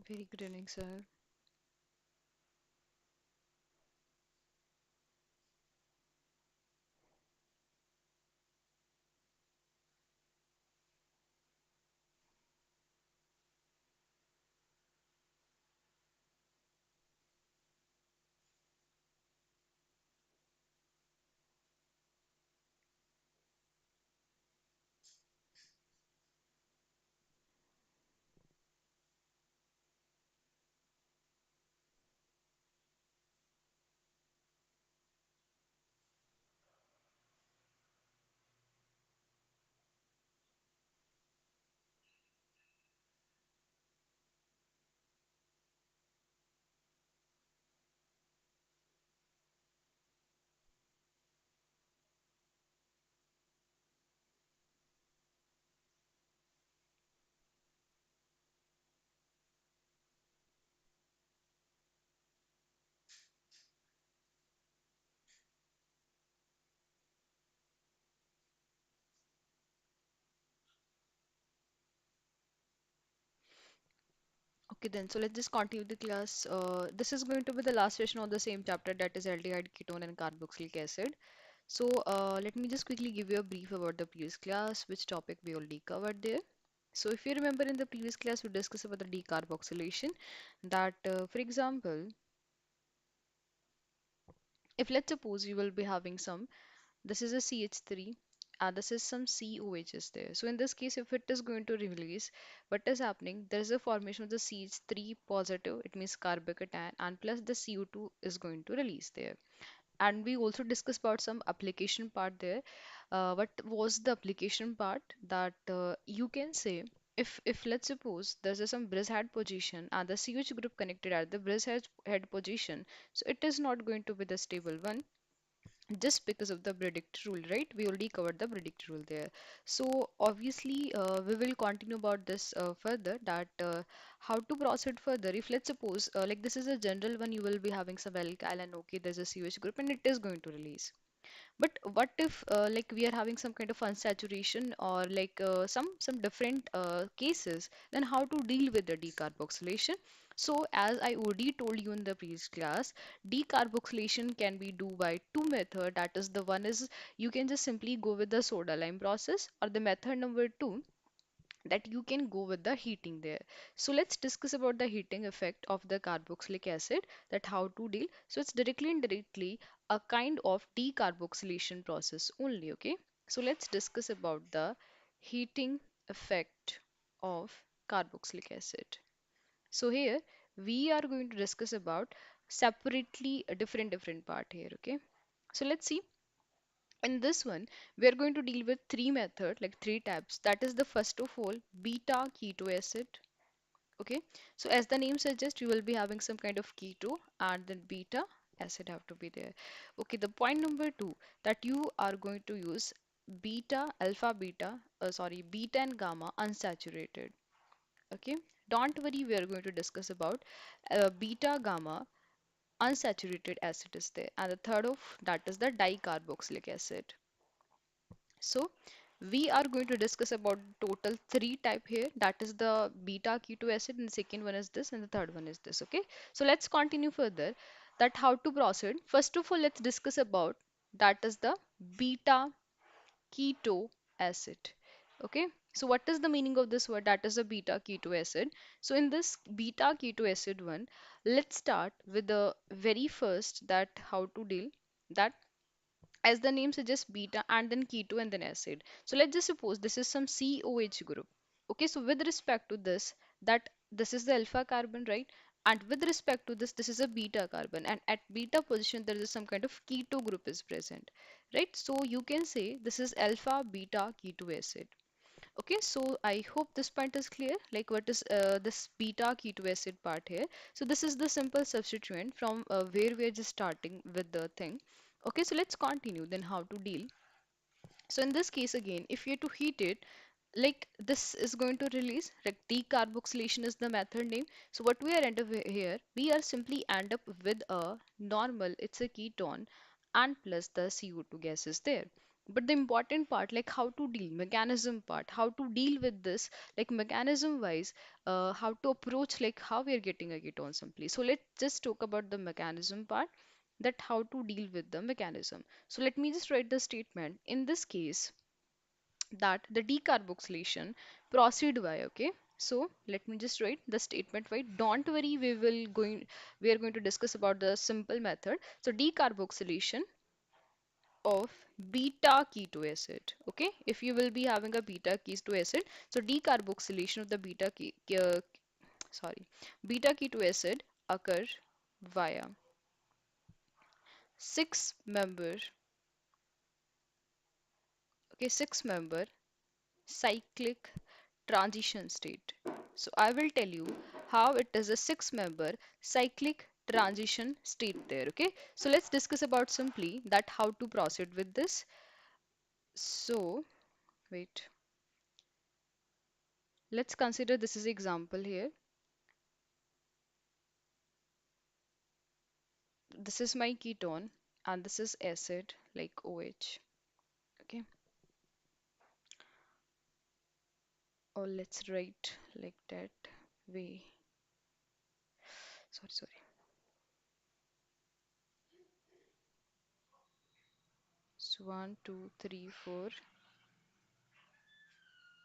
Very good evening, sir. Okay, then, so let's just continue the class. This is going to be the last session of the same chapter, that is aldehyde, ketone, and carboxylic acid. So, let me just quickly give you a brief about the previous class, which topic we already covered there. So, if you remember in the previous class, we discussed about the decarboxylation. That, for example, if let's suppose you will be having some, this is a CH3 and this is some COH is there. So in this case, if it is going to release, what is happening? There is a formation of the CH3 positive, it means carbocation, and plus the CO2 is going to release there. And we also discussed about some application part there. What was the application part? That you can say, if let's suppose there's a some bridge head position and the CH group connected at the head position, so it is not going to be the stable one just because of the predict rule, right? We already covered the predict rule there. So obviously, we will continue about this further, that how to proceed further. If let's suppose, like this is a general one, you will be having some alkyl and okay, there's a CH group and it is going to release. But what if like we are having some kind of unsaturation or like some different cases, then how to deal with the decarboxylation? So as I already told you in the previous class, decarboxylation can be do by two method. That is the one is you can just simply go with the soda lime process, or the method number two, that you can go with the heating there. So let's discuss about the heating effect of the carboxylic acid, that how to deal. So it's directly and indirectly a kind of decarboxylation process only, okay? So let's discuss about the heating effect of carboxylic acid. So here we are going to discuss about separately a different part here, okay? So let's see. In this one, we are going to deal with three method, like three types. That is the first of all, beta keto acid. Okay, so as the name suggests, you will be having some kind of keto and then beta acid have to be there. Okay, the point number two, that you are going to use beta, alpha beta, sorry, beta and gamma unsaturated. Okay, don't worry, we are going to discuss about beta gamma unsaturated acid is there, and the third of that is the dicarboxylic acid. So we are going to discuss about total three type here. That is the beta keto acid, and the second one is this, and the third one is this. Okay. So let's continue further. That how to proceed. First of all, let's discuss about that is the beta keto acid. Okay. So what is the meaning of this word? That is the beta keto acid. So in this beta keto acid one, let's start with the very first, that how to deal that, as the name suggests, beta and then keto and then acid. So let's just suppose this is some COH group. Okay, so with respect to this, that this is the alpha carbon, right? And with respect to this is a beta carbon, and at beta position there is some kind of keto group is present, right? So you can say this is alpha beta keto acid. Okay, so I hope this point is clear, like what is this beta keto acid part here. So this is the simple substituent from where we are just starting with the thing. Okay, so let's continue then how to deal. So in this case again, if you have to heat it, like this is going to release, like decarboxylation is the method name. So what we are end up here, we are simply end up with a normal, it's a ketone and plus the CO2 gas is there. But the important part, like how to deal, mechanism part, how to deal with this, like mechanism wise, how to approach, like how we are getting a ketone simply. So let's just talk about the mechanism part, that how to deal with the mechanism. So let me just write the statement in this case, that the decarboxylation proceed by, okay. So let me just write the statement right. Don't worry, we are going to discuss about the simple method. So decarboxylation of beta keto acid, okay. If you will be having a beta keto acid, so decarboxylation of the sorry, beta keto acid occur via six member, okay, six member cyclic transition state. So I will tell you how it is a six member cyclic transition state there, okay. So let's discuss about simply that how to proceed with this. So wait, let's consider this is example here. This is my ketone and this is acid like OH, okay. Or let's write like that way. Sorry. So one, two, three, four.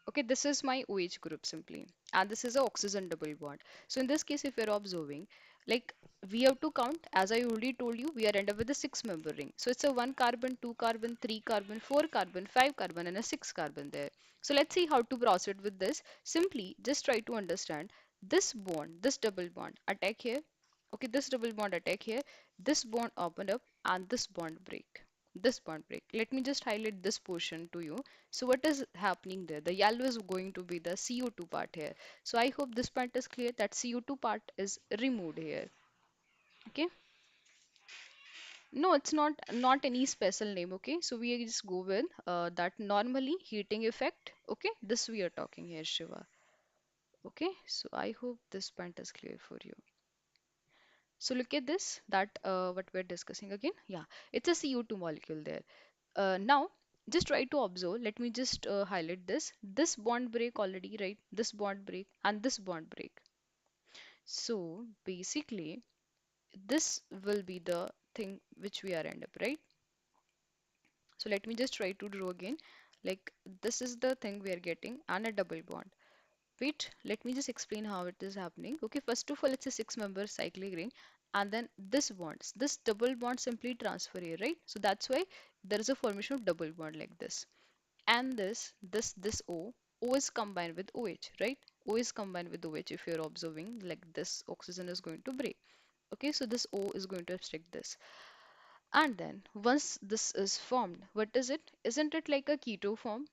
Okay, this is my OH group simply, and this is a oxygen double bond. So in this case, if you're observing, like we have to count, as I already told you, we are end up with a six member ring. So it's a one carbon, two carbon, three carbon, four carbon, five carbon, and a six carbon there. So let's see how to proceed with this. Simply just try to understand this bond, this double bond, attack here. Okay, this double bond attack here, this bond open up, and this bond break. This bond break. Let me just highlight this portion to you. So what is happening there? The yellow is going to be the CO2 part here. So I hope this part is clear, that CO2 part is removed here. Okay. No, it's not any special name. Okay. So we just go with that normally heating effect. Okay. This we are talking here, Shiva. Okay. So I hope this point is clear for you. So look at this, that what we're discussing again. Yeah, it's a CO2 molecule there. Now, just try to observe. Let me just highlight this. This bond break already, right? This bond break and this bond break. So basically, this will be the thing which we are end up, right? So let me just try to draw again. Like this is the thing we are getting and a double bond. Wait, let me just explain how it is happening. Okay, first of all, it's a six-member cyclic ring, and then this bonds, this double bond simply transfer here, right? So that's why there is a formation of double bond like this. And this O is combined with OH, right? O is combined with OH. If you're observing, like this oxygen is going to break. Okay, so this O is going to obstruct this. And then once this is formed, what is it? Isn't it like a keto form?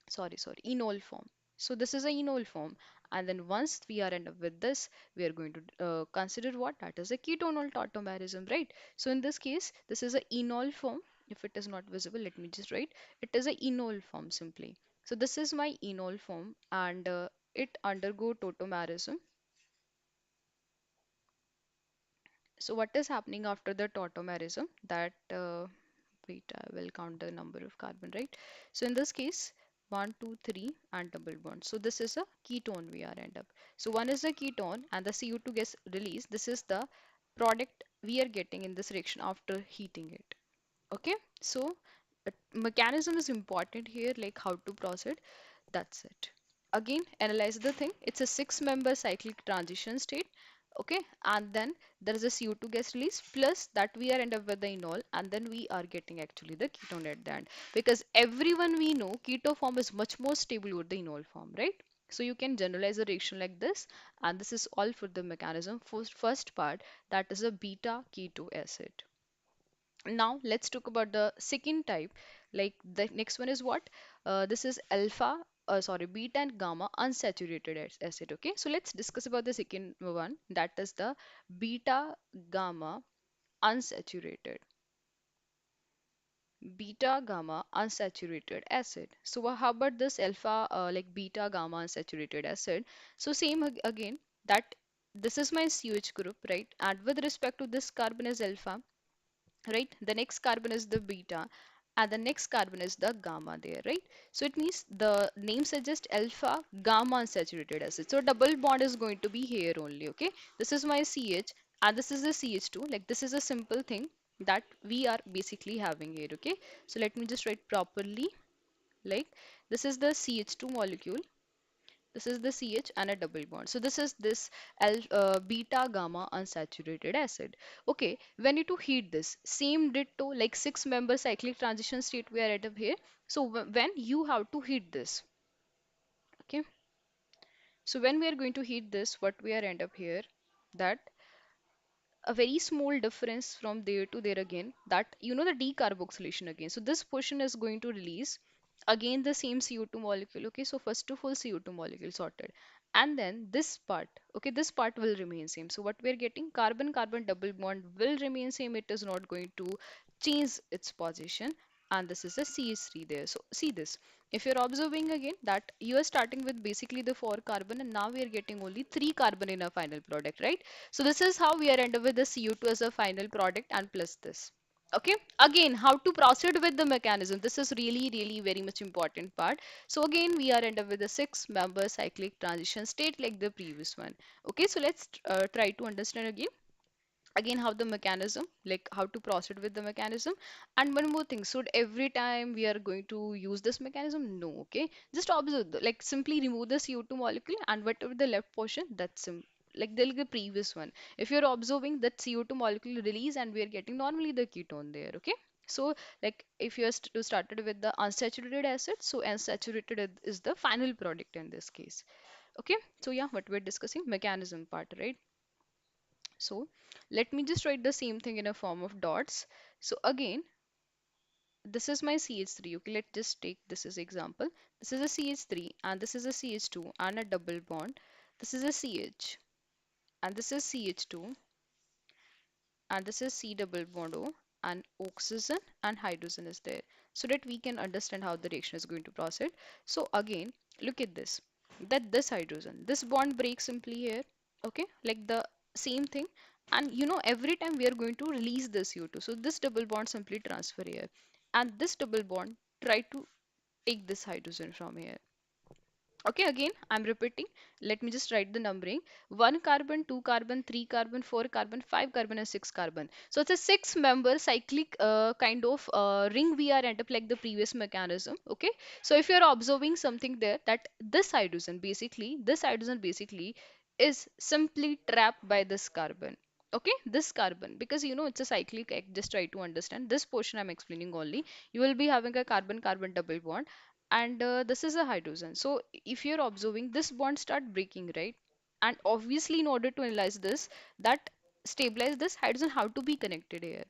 Sorry, enol form. So this is a enol form, and then once we are end up with this, we are going to consider what, that is a ketonol tautomerism, right? So in this case, this is a enol form. If it is not visible, let me just write, it is a enol form simply. So this is my enol form, and it undergo tautomerism. So what is happening after the tautomerism, that wait, I will count the number of carbon, right? So in this case, one, two, three, and double bond. So this is a ketone we are end up. So one is the ketone and the CO2 gets released. This is the product we are getting in this reaction after heating it. Okay, so mechanism is important here, like how to proceed. That's it. Again, analyze the thing. It's a six-member cyclic transition state. Okay, and then there is a CO2 gas release, plus that we are end up with the enol, and then we are getting actually the ketone at the end. Because everyone we know, keto form is much more stable with the enol form, right? So you can generalize the reaction like this, and this is all for the mechanism. First part, that is a beta keto acid. Now let's talk about the second type. Like the next one is what? This is beta and gamma unsaturated acid. Okay, so let's discuss about the second one. That is the beta gamma unsaturated. Beta gamma unsaturated acid. So how about this alpha, like beta gamma unsaturated acid? So same again, that this is my CH group, right? And with respect to this carbon is alpha, right? The next carbon is the beta, and the next carbon is the gamma there, right? So it means the name suggests alpha gamma unsaturated acid. So double bond is going to be here only, okay? This is my CH and this is the CH2. Like this is a simple thing that we are basically having here, okay? So let me just write properly. Like this is the CH2 molecule, this is the CH and a double bond. So this is this beta gamma unsaturated acid. Okay, when you to heat this, same ditto like six member cyclic transition state we are at up here. So when you have to heat this, okay. So when we are going to heat this, what we are end up here, that a very small difference from there to there again, that you know the decarboxylation again. So this portion is going to release again the same CO2 molecule. Okay, so first of all CO2 molecule sorted, and then this part, okay, this part will remain same. So what we are getting, carbon carbon double bond will remain same, it is not going to change its position, and this is a CH3 there. So see this, if you're observing again that you are starting with basically the four carbon and now we are getting only three carbon in our final product, right? So this is how we are end up with the CO2 as a final product and plus this. Okay, again, how to proceed with the mechanism. This is really, really very much important part. So again, we are end up with a six-member cyclic transition state like the previous one. Okay, so let's try to understand again how the mechanism, like how to proceed with the mechanism. And one more thing, so every time we are going to use this mechanism, no, okay, just observe like simply remove the CO2 molecule and whatever the left portion, that's like the previous one, if you're observing that CO2 molecule release and we are getting normally the ketone there, okay. So like if you are started with the unsaturated acid, so unsaturated is the final product in this case. Okay, so yeah, what we're discussing mechanism part, right? So let me just write the same thing in a form of dots. So again, this is my CH3. Okay, let's just take this as example. This is a CH3 and this is a CH2 and a double bond. This is a CH and this is CH2 and this is C double bond O, and oxygen and hydrogen is there, so that we can understand how the reaction is going to proceed. So again, look at this, that this hydrogen, this bond breaks simply here, okay, like the same thing. And you know every time we are going to release the CO2, so this double bond simply transfer here, and this double bond try to take this hydrogen from here. Okay, again, I'm repeating. Let me just write the numbering. One carbon, two carbon, three carbon, four carbon, five carbon, and six carbon. So it's a six-member cyclic kind of ring we are end up like the previous mechanism. Okay. So if you're observing something there, that this hydrogen basically is simply trapped by this carbon. Okay, this carbon, because you know it's a cyclic, I just try to understand this portion I'm explaining only. You will be having a carbon carbon double bond, and this is a hydrogen. So if you're observing this bond start breaking, right? And obviously in order to analyze this, that stabilize this hydrogen, how to be connected here.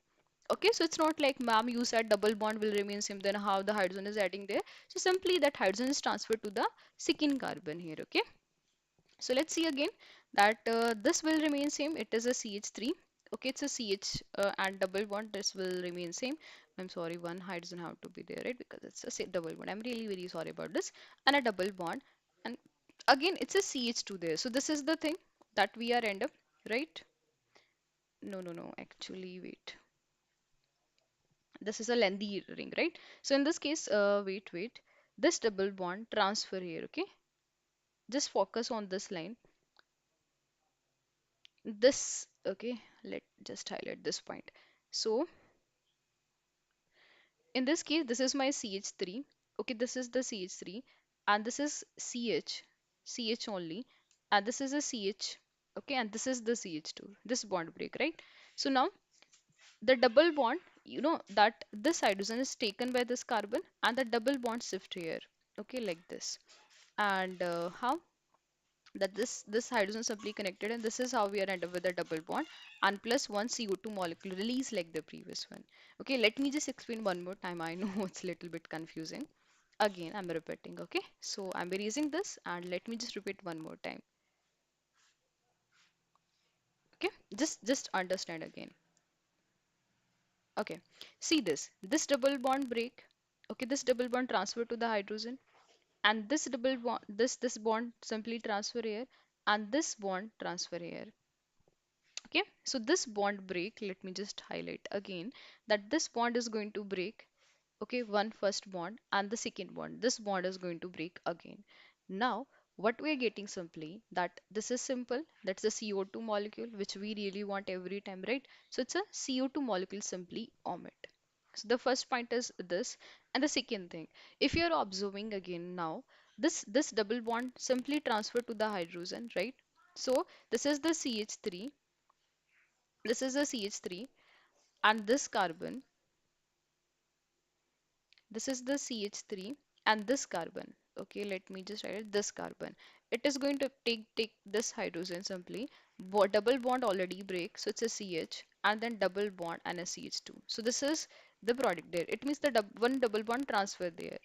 Okay, so it's not like ma'am you said double bond will remain same, then how the hydrogen is adding there. So simply that hydrogen is transferred to the second carbon here. Okay, so let's see again that this will remain same. It is a CH3. Okay, it's a CH and double bond. This will remain same. I'm sorry, one hydrogen have to be there, right? Because it's a double bond. I'm really very sorry about this. And a double bond. And again, it's a CH2 there. So this is the thing that we are end up, right? No, no, no. Actually, wait. This is a lengthy ring, right? So in this case, wait. This double bond transfer here, okay? Just focus on this line. This, okay, let just highlight this point. So in this case, this is my CH3. Okay, this is the CH3 and this is CH only, and this is a CH. Okay, and this is the CH2, this bond break, right? So now the double bond, you know that this hydrogen is taken by this carbon and the double bond shift here, okay, like this. And how that this hydrogen simply connected, and this is how we are end up with a double bond and plus one CO2 molecule release like the previous one. Okay, let me just explain one more time. I know it's a little bit confusing. Again, I'm repeating. Okay, so I'm erasing this and let me just repeat one more time. Okay, just understand again. Okay, see this double bond break. Okay, this double bond transfer to the hydrogen, and this double bond, this bond simply transfer here, and this bond transfer here. Okay, so this bond break, let me just highlight again that this bond is going to break Okay, one first bond and the second bond. This bond is going to break again. Now, what we are getting simply that this is simple. That's a CO2 molecule, which we really want every time, right? So it's a CO2 molecule simply omit. So the first point is this, and the second thing, if you're observing again now, this double bond simply transfer to the hydrogen, right? So this is the CH3, this is the CH3, and this carbon, this is the CH3 and this carbon. Okay, let me just write it, this carbon. It is going to take this hydrogen simply. Double bond already break, so it's a CH, and then double bond and a CH2. So this is the product there. It means the one double bond transfer there.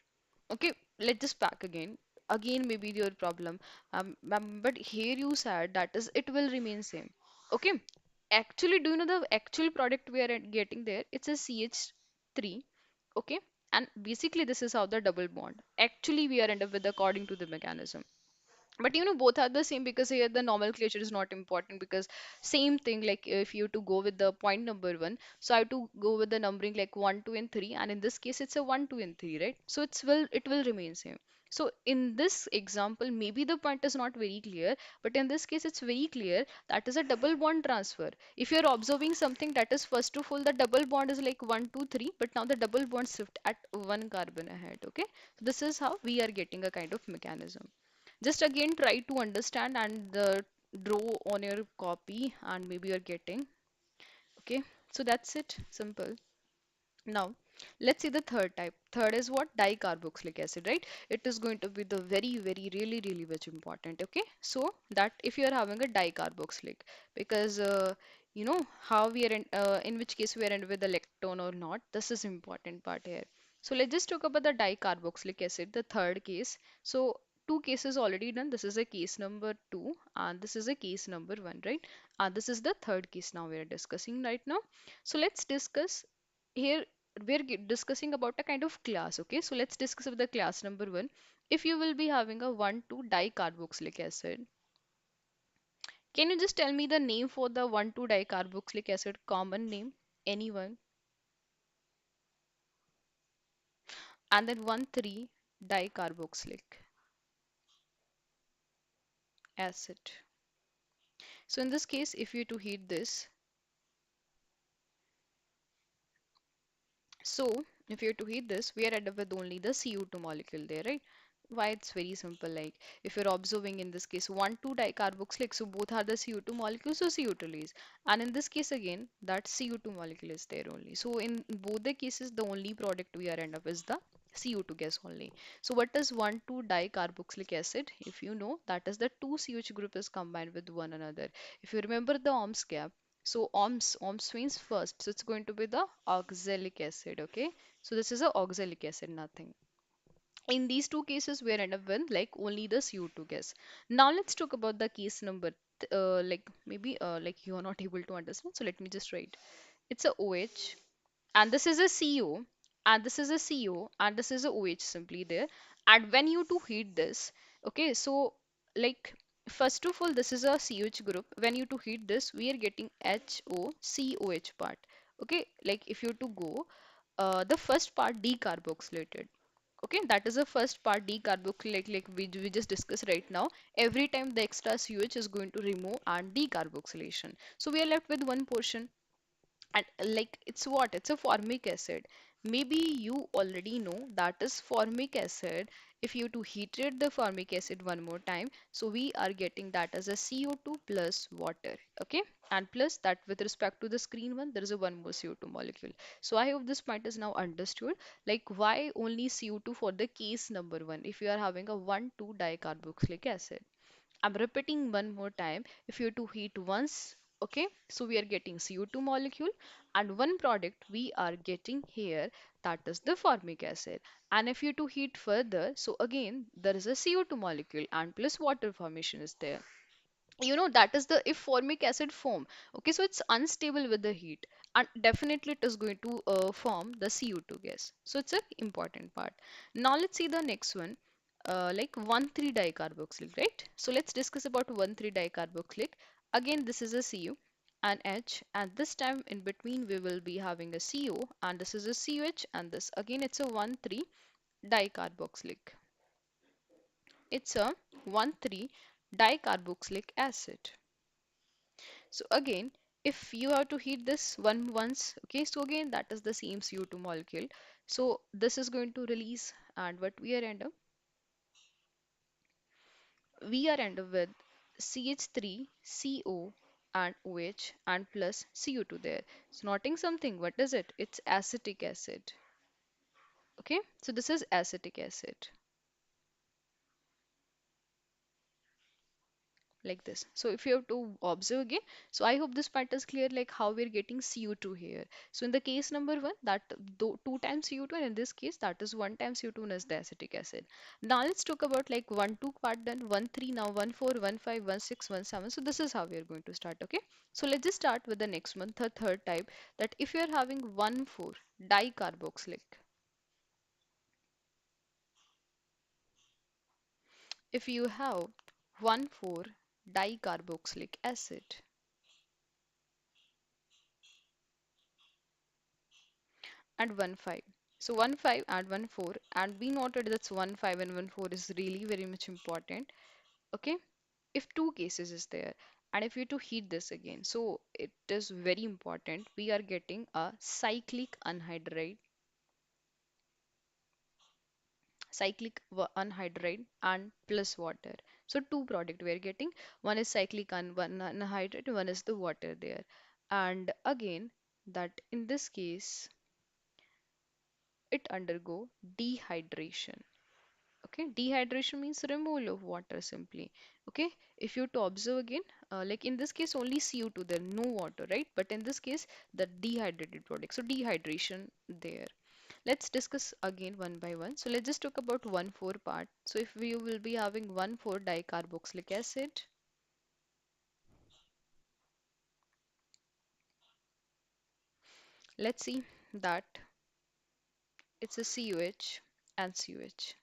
Okay, let's just pack again. Again, maybe your problem. But here you said that is it will remain same. Okay. Actually, do you know the actual product we are getting there? It's a CH3. Okay. And basically, this is how the double bond. Actually, we are end up with according to the mechanism. But both are the same because here the nomenclature is not important because same thing like if you to go with the point number one, so I have to go with the numbering like one, two, and three, and in this case it's a one, two, and three, right? So it will remain same. So in this example, maybe the point is not very clear, but in this case it's very clear that is a double bond transfer. If you're observing something that is first of all the double bond is like one, two, three, but now the double bond shift at one carbon ahead. Okay, so this is how we are getting a kind of mechanism. Just again try to understand and draw on your copy and maybe you're getting. Okay, so that's it, simple. Now, let's see the third type. Third is what? Dicarboxylic acid, right? It is going to be the very, very, really, really much important. Okay, so that if you are having a dicarboxylic, because how we are in which case we are end with the lectone or not. This is important part here. So let's just talk about the dicarboxylic acid, the third case. So two cases already done. This is a case number two, and this is a case number one, right? And this is the third case now we are discussing right now. So let's discuss here we're discussing about a kind of class. Okay, so let's discuss about the class number one. If you will be having a 1,2 dicarboxylic acid, can you just tell me the name for the 1,2 dicarboxylic acid, common name, anyone? And then 1,3 dicarboxylic acid. So in this case, if you to heat this, so if you to heat this, we are end up with only the CO2 molecule there, right? Why it's very simple. Like if you're observing in this case 1,2 dicarboxylic, so both are the CO2 molecules, so CO2 release. And in this case again, that CO2 molecule is there only. So in both the cases, the only product we are end up is the CO2 gas only. So what is 1,2 dicarboxylic acid? If you know, that is the two CH group is combined with one another. If you remember the Ohm's gap, so ohms means first, so it's going to be the oxalic acid. Okay, so this is a oxalic acid, nothing. In these two cases, we are end up with like only the CO2 gas. Now let's talk about the case number. Like maybe like you are not able to understand, so let me just write. It's a OH, and this is a CO, and this is a CO, and this is a OH simply there. And when you to heat this, okay, so like first of all, this is a CH group. When you to heat this, we are getting HOCOH part. Okay, like if you to go, the first part decarboxylated. Okay, that is the first part decarboxylate like we just discussed right now. Every time the extra CH is going to remove and decarboxylation. So we are left with one portion, and like it's what? It's a formic acid. Maybe you already know that is formic acid. If you to heated the formic acid one more time, so we are getting that as a CO2 plus water. Okay, and plus that with respect to the screen one, there is a one more CO2 molecule. So I hope this point is now understood. Like why only CO2 for the case number one if you are having a 1,2 dicarboxylic acid. I'm repeating one more time. If you to heat once, okay, so we are getting CO2 molecule and one product we are getting here, that is the formic acid. And if you to heat further, so again there is a CO2 molecule and plus water formation is there. That is the if formic acid form. Okay, so it's unstable with the heat and definitely it is going to form the CO2 gas. So it's a important part. Now let's see the next one, like 1,3 dicarboxylic, right? So let's discuss about 1,3 dicarboxylic. Again, this is a CU and H, and this time in between we will be having a CO, and this is a COH, and this again it's a 1,3 dicarboxylic. It's a 1,3 dicarboxylic acid. So again, if you have to heat this one once, okay, so again that is the same CO2 molecule. So this is going to release, and what we are end up with CH3, CO, and OH, and plus CO2 there. So noting something, what is it? It's acetic acid. Okay, so this is acetic acid. Like this. So if you have to observe again, so I hope this part is clear, like how we're getting CO2 here. So in the case number one, that two times CO2, and in this case that is one time CO2 and is the acetic acid. Now let's talk about like 1 2 part done, 1 3, now 1 4 1 5 1 6 1 7. So this is how we are going to start. Okay, so let's just start with the next one, the third type, that if you are having 1 4 dicarboxylic, if you have 1 4 dicarboxylic acid and 1 5. So 1 5 and 1 4, and we noted that's 1 5 and 1 4 is really very much important. Okay, if two cases is there, and if you to heat this again, so it is very important. We are getting a anhydride and plus water. So two product we are getting. One is one anhydride, one is the water there. And again, that in this case, it undergo dehydration. Okay, dehydration means removal of water simply. Okay, if you to observe again, like in this case only CO2 there, no water, right? But in this case the dehydrated product, so dehydration there. Let's discuss again one by one. So let's just talk about 1 4 part. So if we will be having 1 4 dicarboxylic acid, let's see that it's a COH and COH.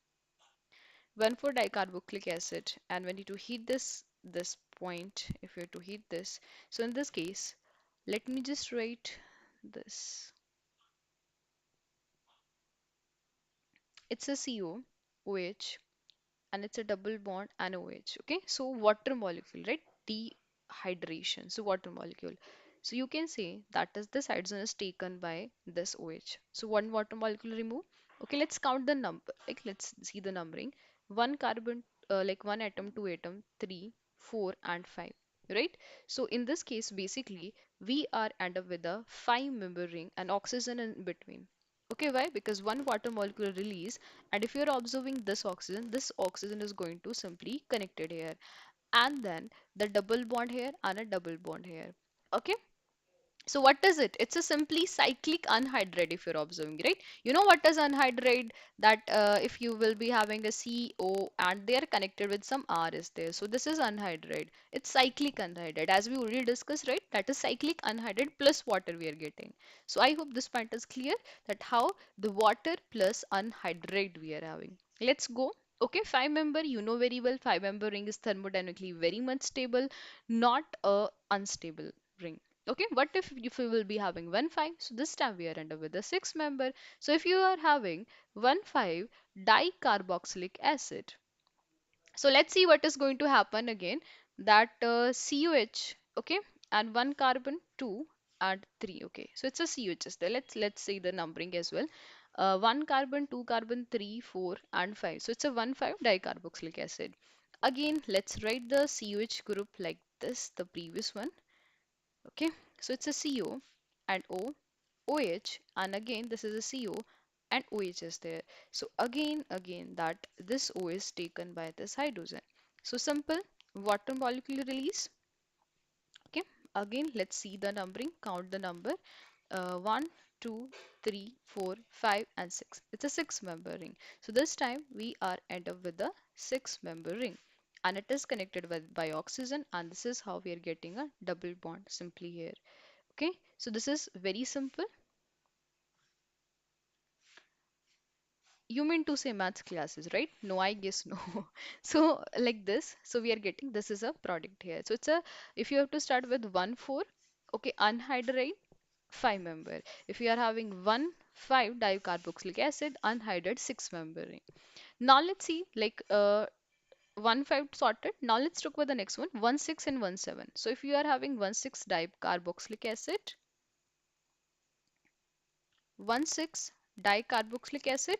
1 4 dicarboxylic acid, and when you to heat this point, if you to heat this, so in this case, let me just write this. It's a CO, OH, and it's a double bond and OH. Okay, so water molecule, right? Dehydration, so water molecule. So you can say that is this hydrogen is taken by this OH. So one water molecule remove. Okay, let's count the number. Like let's see the numbering. One carbon, like one atom, two atom, three, four, and five. Right? So in this case, basically, we are end up with a five-member ring and oxygen in between. Okay, why? Because one water molecule release, and if you're observing this oxygen is going to simply connected here, and then the double bond here and a double bond here. Okay, so what is it? It's a simply cyclic anhydride if you're observing, right? You know what is anhydride? That if you will be having a CO and they are connected with some R is there. So this is anhydride. It's cyclic anhydride. As we already discussed, right? That is cyclic anhydride plus water we are getting. So I hope this point is clear, that how the water plus anhydride we are having. Let's go. Okay, five member, you know very well, five member ring is thermodynamically very much stable, not a unstable ring. Okay, what if we will be having 1 5? So this time we are under with a 6 member. So if you are having 1 5 dicarboxylic acid, so let's see what is going to happen again. That COH, okay, and one carbon, two and three. Okay, so it's a COH is there. Let's see the numbering as well. One carbon, two carbon, three, four, and five. So it's a 1 5 dicarboxylic acid. Again, let's write the COH group like this, the previous one. Okay, so it's a CO and OH, and again this is a CO and OH is there. So again that this O is taken by this hydrogen. So simple water molecule release. Okay, again let's see the numbering, count the number. 1 2 3 4 5 and 6. It's a six member ring. So this time we are end up with a six member ring, and it is connected with by oxygen, and this is how we are getting a double bond simply here. Okay, so this is very simple. You mean to say maths classes, right? No, I guess no. So like this, so we are getting this is a product here. So it's a, if you have to start with 1 4, Okay, anhydride, 5 member. If you are having 1,5 dicarboxylic acid, anhydride 6 member ring. Now let's see, like 1,5 sorted. Now let's talk about the next one, 1,6 and 1,7. So if you are having 1,6 dicarboxylic acid, 1,6 dicarboxylic acid,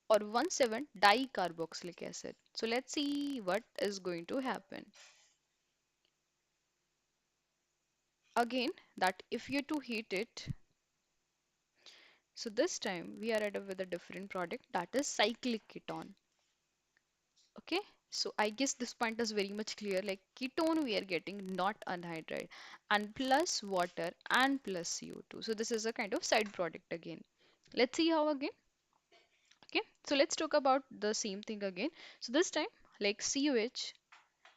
or 1,7 dicarboxylic acid. So let's see what is going to happen. Again, that if you to heat it, so this time we are at with a different product, that is cyclic ketone. Okay, so I guess this point is very much clear. Like ketone we are getting, not anhydride, and plus water and plus CO2. So this is a kind of side product again. Let's see how again. Okay, so let's talk about the same thing again. So this time, like COH,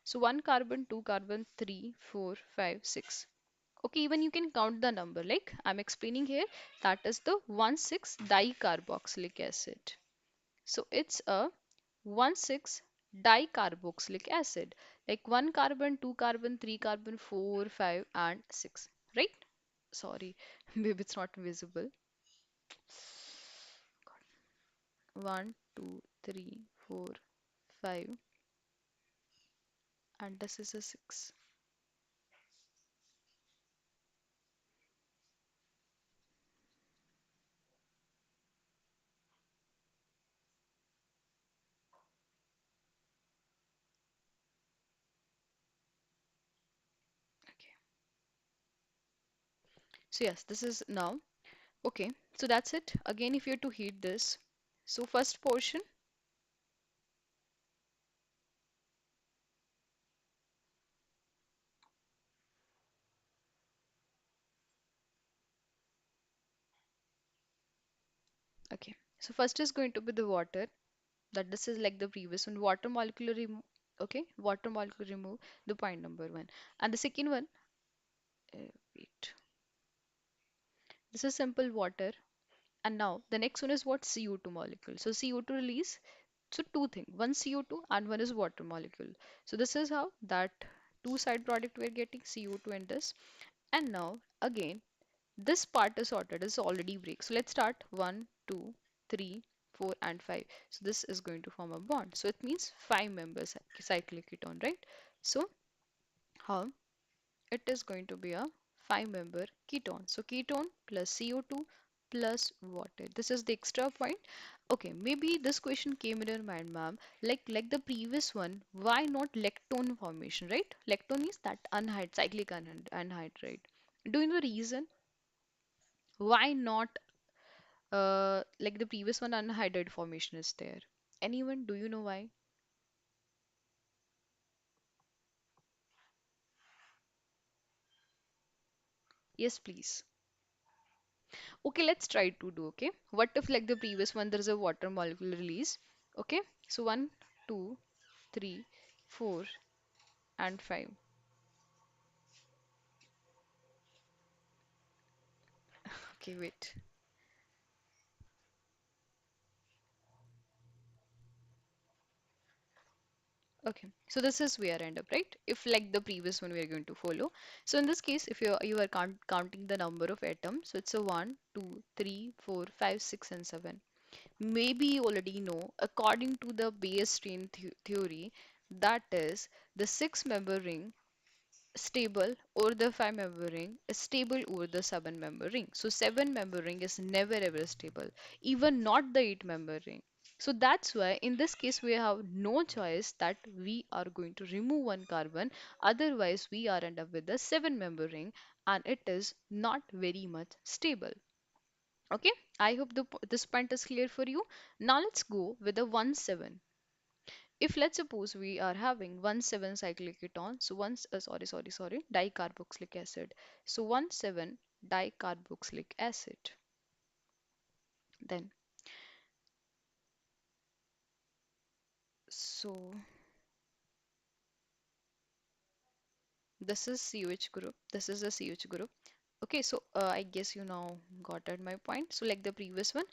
so one carbon, two carbon, three, four, five, six. Okay, even you can count the number. Like I'm explaining here, that is the 1,6 dicarboxylic acid. So it's a 1,6 dicarboxylic acid. Like one carbon, two carbon, three carbon, four, five, and six. Right? Sorry, maybe it's not visible. One, two, three, four, five, and this is a six. Okay. So yes, this is now. Okay, so that's it. Again, if you're to heat this, so first portion, okay. So first is going to be the water. That this is like the previous one. Water molecule remove. Okay, water molecule remove the point number one. And the second one, wait. This is simple water. And now the next one is what CO2 molecule. So CO2 release. So two things. One CO2 and one is water molecule. So this is how that two side product we're getting CO2 and this. And now again this part is sorted, is already break. So let's start 1, 2, 3, 4, and 5. So this is going to form a bond. So it means 5 members cyclic ketone, right? So how it is going to be a 5 member ketone. So ketone plus CO2 plus water. This is the extra point. Okay, maybe this question came in your mind, ma'am. Like the previous one, why not lactone formation, right? Lactone is that anhydride, cyclic anhydride. Do you know the reason? Why not like the previous one unhided formation is there? Anyone, do you know why? Yes, please. Okay, let's try to do. Okay, what if like the previous one there is a water molecule release? Okay, so one, two, three, four, and five. Okay, wait. Okay, so this is where end up, right? If like the previous one we are going to follow. So in this case, if you are counting the number of atoms, so it's a one, two, three, four, five, six, and 7. Maybe you already know, according to the Bayes strain theory, that is the six member ring stable over the five member ring is stable over the seven member ring. So seven member ring is never ever stable, even not the eight member ring. So that's why in this case we have no choice that we are going to remove one carbon. Otherwise we are end up with the seven member ring and it is not very much stable. Okay, I hope this point is clear for you. Now let's go with the 1,7. If let's suppose we are having 1,7 cyclic ketone, so sorry, dicarboxylic acid. So 1,7 dicarboxylic acid. Then, so this is COH group. This is a COH group. Okay, so I guess you now got at my point. So like the previous one,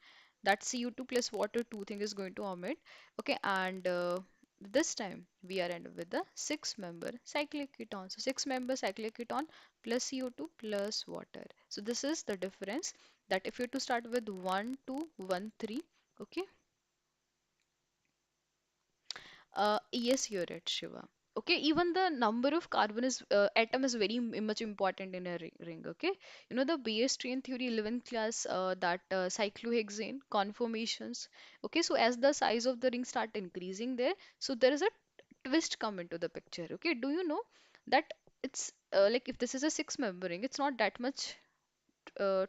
that CO2 plus water two thing is going to omit. Okay, and This time we are ended with the six-member cyclic ketone. So six-member cyclic ketone plus CO2 plus water. So this is the difference, that if you to start with 1, 2, 1, 3, okay. Yes, you're right, Shiva. Okay, even the number of carbon is atom is very much important in a ring. Okay, you know the base strain theory 11th class, that cyclohexane conformations. Okay, so as the size of the ring start increasing there, so there is a twist come into the picture. Okay, do you know that it's like if this is a six-member ring, it's not that much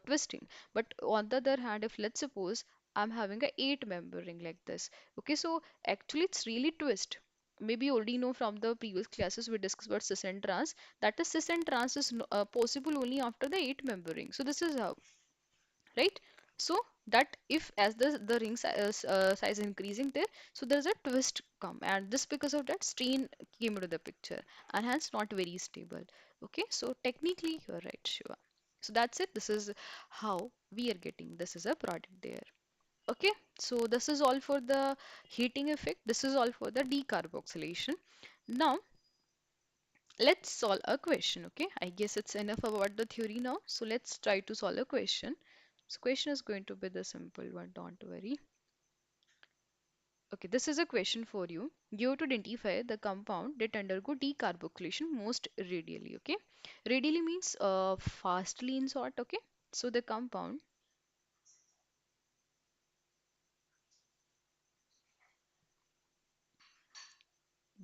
twisting. But on the other hand, if let's suppose I'm having a eight-member ring like this, okay, so actually it's really twist. Maybe you already know from the previous classes we discussed about cis and trans, that the cis and trans is possible only after the eight-member ring. So this is how, right? So that if as the ring size increasing there, so there's a twist come, and this because of that strain came into the picture, and hence not very stable. Okay, so technically you're right, Shiva. So that's it. This is how we are getting this is a product there. Okay, so this is all for the heating effect. This is all for the decarboxylation. Now let's solve a question. Okay, I guess it's enough about the theory now. So let's try to solve a question. So question is going to be the simple one, don't worry. Okay, this is a question for you. You have to identify the compound that undergo decarboxylation most radially. Okay, radially means fastly in sort. Okay, so the compound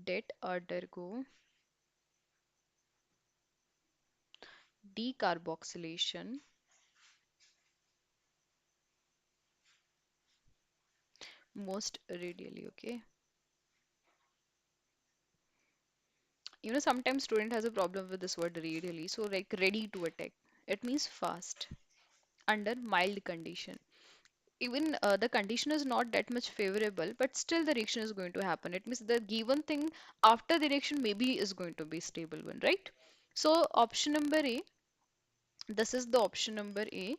that undergo decarboxylation most radially. Okay, you know sometimes student has a problem with this word radially. So like ready to attack, it means fast under mild condition. Even the condition is not that much favorable, but still the reaction is going to happen. It means the given thing after the reaction maybe is going to be stable one, right? So option number A, this is the option number A.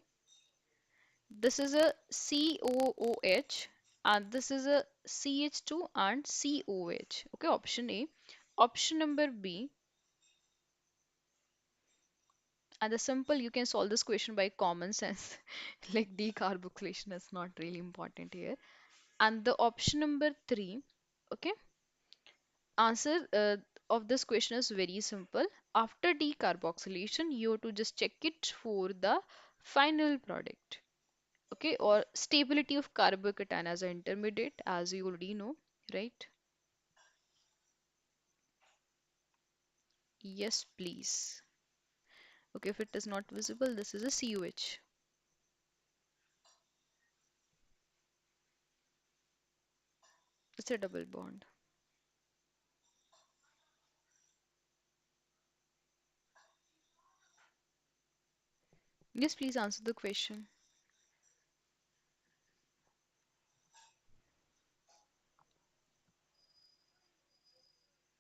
This is a COOH and this is a CH2 and COH. Okay, option A. Option number B, and the simple you can solve this question by common sense. Like decarboxylation is not really important here. And the option number 3, okay, answer of this question is very simple. After decarboxylation, you have to just check it for the final product. Okay, or stability of carbocation as an intermediate, as you already know, right? Yes, please. Okay, if it is not visible, this is a COH. It's a double bond. Yes, please answer the question.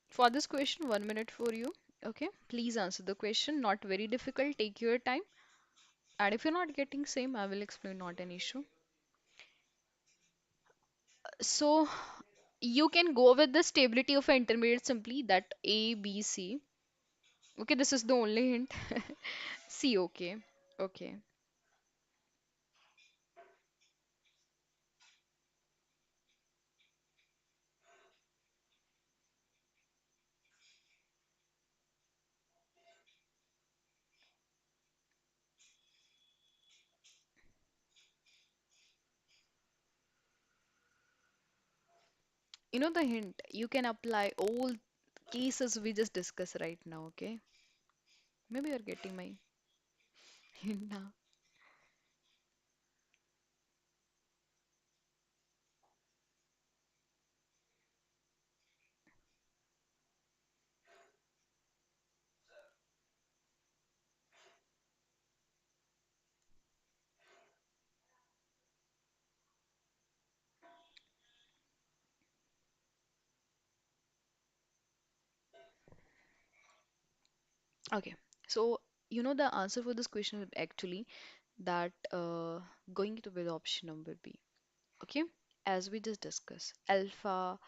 For this question, 1 minute for you. Okay, please answer the question. Not very difficult. Take your time. And if you're not getting same, I will explain, not an issue. So you can go with the stability of an intermediate simply, that A, B, C. Okay, this is the only hint. C, okay. Okay. You know the hint, you can apply all cases we just discussed right now, okay? Maybe you're getting my hint now. Okay, so you know the answer for this question is actually that going to be the option number B. Okay, as we just discussed, alpha,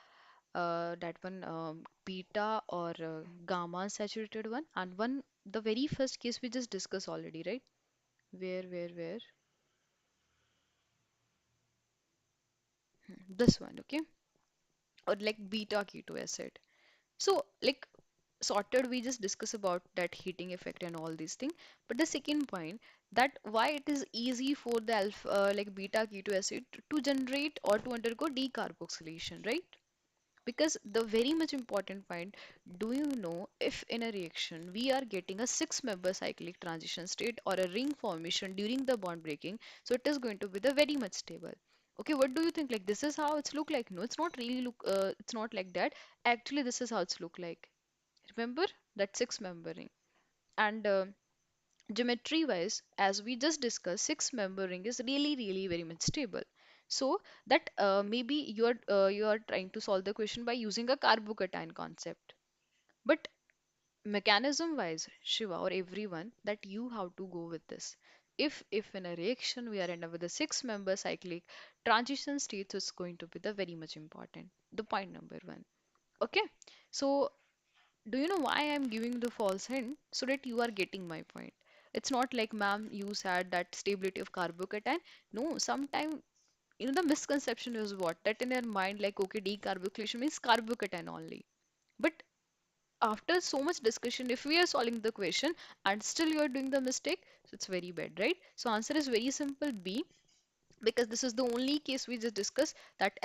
that one beta or gamma saturated one, and one the very first case we just discussed already, right? Where? This one, okay? Or like beta keto acid. So, like sorted, we just discuss about that heating effect and all these things. But the second point, that why it is easy for the alpha, like beta keto acid to generate or to undergo decarboxylation, right? Because the very much important point, do you know if in a reaction we are getting a six-member cyclic transition state or a ring formation during the bond breaking, so it is going to be the very much stable. Okay, what do you think? Like this is how it's look like? No, it's not really look. It's not like that. Actually, this is how it's look like. Remember that six-member ring. And geometry wise, as we just discussed, six-member ring is really very much stable. So that maybe you are trying to solve the question by using a carbocation concept. But mechanism wise, Shiva or everyone, that you have to go with this. If in a reaction we are end up with a six-member cyclic transition state, so it's going to be the very much important. The point number one. Okay. So do you know why I'm giving the false hint? So that you are getting my point. It's not like, ma'am, you said that stability of carbocation. No, sometimes, the misconception is what? That in your mind, like, okay, decarboxylation means carbocation only. But after so much discussion, if we are solving the question and still you are doing the mistake, so it's very bad, right? So answer is very simple, B, because this is the only case we just discussed, that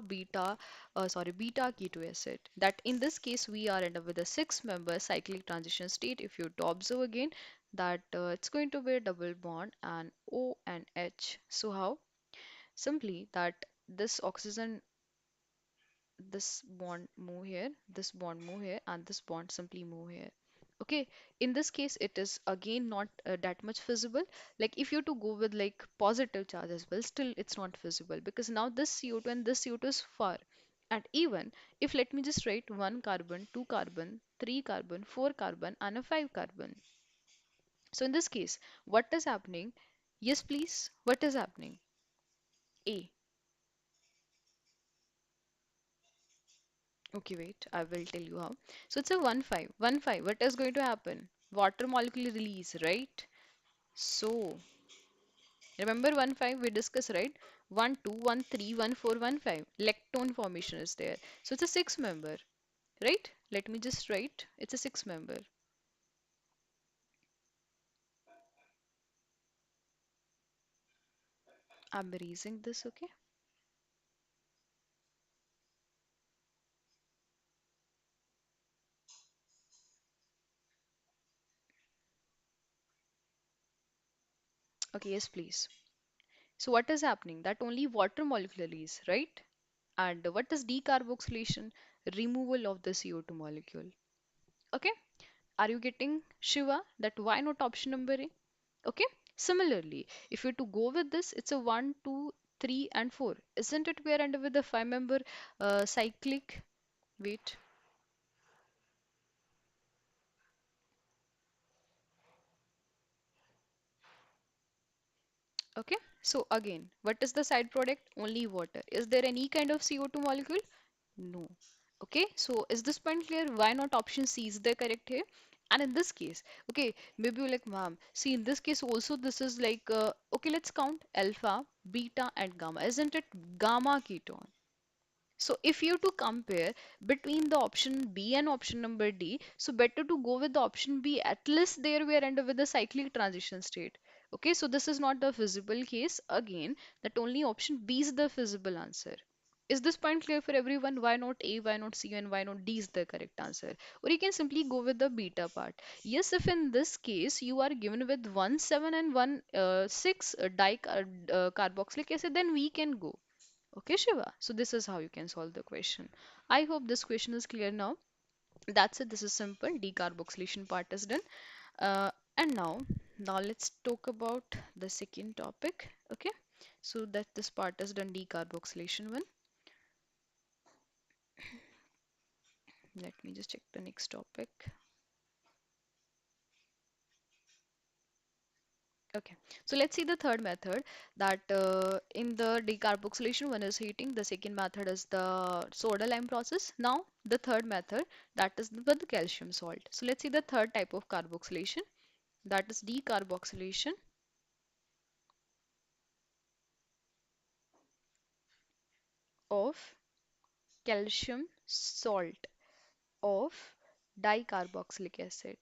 beta keto acid, that in this case we are end up with a six-member cyclic transition state. If you to observe again, that it's going to be a double bond and O and H. So how? Simply that this oxygen, this bond move here, this bond move here, and this bond simply move here. Okay, in this case, it is again not that much feasible. Like if you to go with like positive charge as well, still it's not feasible because now this CO2 and this CO2 is far. And even if let me just write one carbon, two carbon, three carbon, four carbon, and a five carbon. So in this case, what is happening? Yes, please. What is happening? A. Okay, wait, I will tell you how. So it's a 1 5. 1 5. What is going to happen? Water molecule release, right? So remember 1 5 we discussed, right? 1 2 1 3 1 4 1 5. Lectone formation is there. So it's a six member, right? Let me just write. It's a six member. I'm erasing this, okay? Okay, yes, please. So what is happening? That only water molecule release, right? And what is decarboxylation? Removal of the CO2 molecule. Okay? Are you getting Shiva? That why not option number A? Okay. Similarly, if you to go with this, it's a 1, 2, 3, and 4. Isn't it we are under with the five-member cyclic? Wait. Okay. So again, what is the side product? Only water. Is there any kind of CO2 molecule? No. Okay. So is this point clear? Why not option C is the correct here? And in this case, okay, maybe you're like, ma'am, see, in this case also, this is like, okay, let's count alpha, beta, and gamma. Isn't it gamma ketone? So if you to compare between the option B and option number D, so better to go with the option B. At least there we are under with the cyclic transition state. Okay, so this is not the feasible case. Again, that only option B is the feasible answer. Is this point clear for everyone? Why not A, why not C, and why not D is the correct answer? Or you can simply go with the beta part. Yes, if in this case you are given with 1 7 and 1 6 carboxylic acid, then we can go. Okay, Shiva. So this is how you can solve the question. I hope this question is clear now. That's it. This is simple. Decarboxylation part is done. And now let's talk about the second topic. Okay. So that this part is done. Decarboxylation one. Let me just check the next topic. Okay, so let's see the third method that in the decarboxylation one is heating, the second method is the soda lime process. Now the third method that is with the calcium salt. So let's see the third type of carboxylation that is decarboxylation of calcium salt of dicarboxylic acid.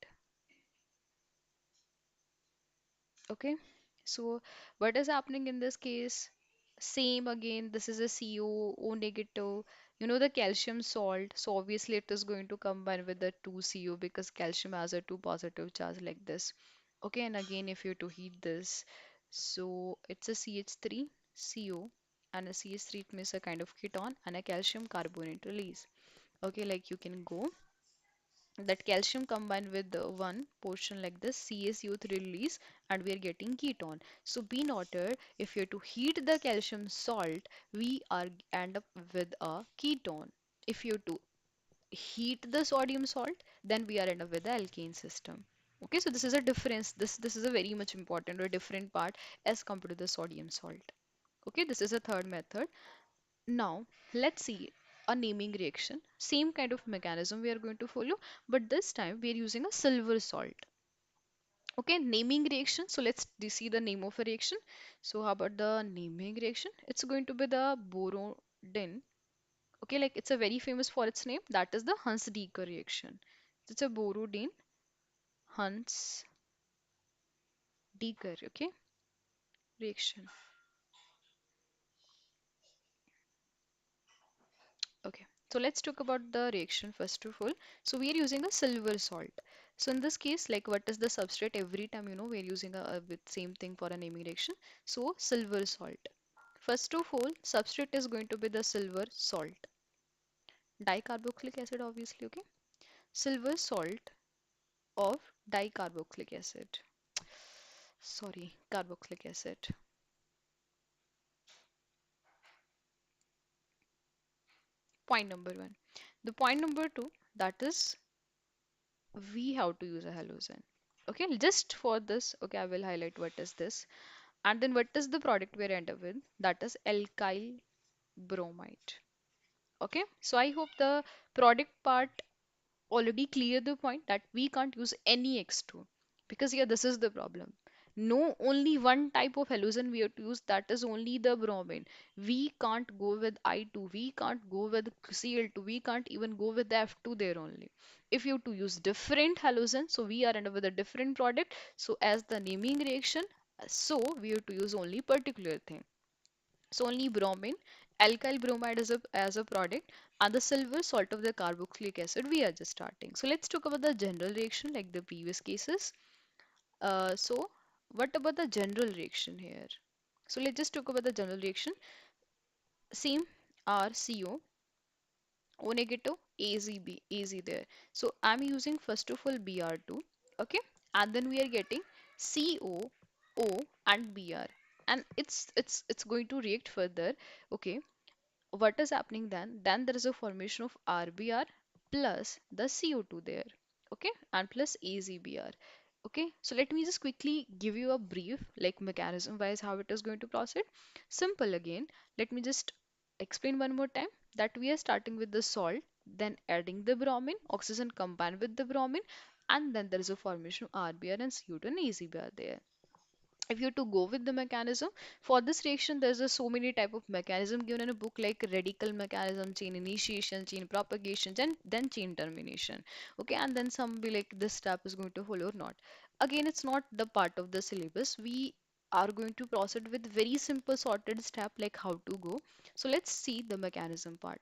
Okay, so what is happening in this case? Same again, this is a CO, O negative. You know the calcium salt, so obviously it is going to combine with the 2CO because calcium has a 2 positive charge like this. Okay, and again if you to heat this, so it's a CH3, CO, and a CH3 it means a kind of ketone and a calcium carbonate release. Okay, like you can go that calcium combined with the one portion like this CaCO3 release and we are getting ketone. So be noted if you are to heat the calcium salt we are end up with a ketone. If you to heat the sodium salt then we are end up with the alkane system. Okay, so this is a difference. This is a very much important or different part as compared to the sodium salt. Okay, this is a third method. Now, let's see a naming reaction. Same kind of mechanism we are going to follow, but this time we are using a silver salt. Okay, naming reaction. So let's see the name of a reaction. So how about the naming reaction? It's going to be the borodin. Okay, like it's a very famous for its name. That is the Hunsdiecker reaction. It's a borodin Hunsdiecker. Okay, reaction. Okay, so let's talk about the reaction first of all. So we are using a silver salt. So in this case, like what is the substrate? Every time we are using a with same thing for a naming reaction. So silver salt. First of all, substrate is going to be the silver salt. Dicarboxylic acid, obviously, okay? Silver salt of dicarboxylic acid. Sorry, carboxylic acid. Point number one. The point number two, that is we have to use a halogen. Okay, just for this, okay, I will highlight what is this. And then what is the product we are end up with? That is alkyl bromide. Okay, so I hope the product part already clear the point that we can't use any X2 because yeah, this is the problem. No, only one type of halogen we have to use, that is only the bromine. We can't go with I2, we can't go with Cl2, we can't even go with the F2 there only. If you have to use different halogen, so we are under with a different product. So as the naming reaction, so we have to use only particular thing. So only bromine, alkyl bromide as a product, and the silver salt of the carboxylic acid we are just starting. So let's talk about the general reaction like the previous cases. So what about the general reaction here? So let's just talk about the general reaction. Same RCO, O negative, AZ there. So I'm using first of all Br2, okay, and then we are getting CO, O and Br, and it's going to react further, okay. What is happening then? Then there is a formation of RBr plus the CO2 there, okay, and plus AZBr. Okay, so let me just quickly give you a brief, like mechanism wise, how it is going to proceed. Simple again. Let me just explain one more time that we are starting with the salt, then adding the bromine, oxygen combined with the bromine, and then there is a formation of RBr and CO2 and AZBr there. If you to go with the mechanism for this reaction, there's a so many type of mechanism given in a book like radical mechanism, chain initiation, chain propagation, and then chain termination. Okay, and then some be like this step is going to follow or not. Again, it's not the part of the syllabus. We are going to proceed with very simple sorted step like how to go. So let's see the mechanism part.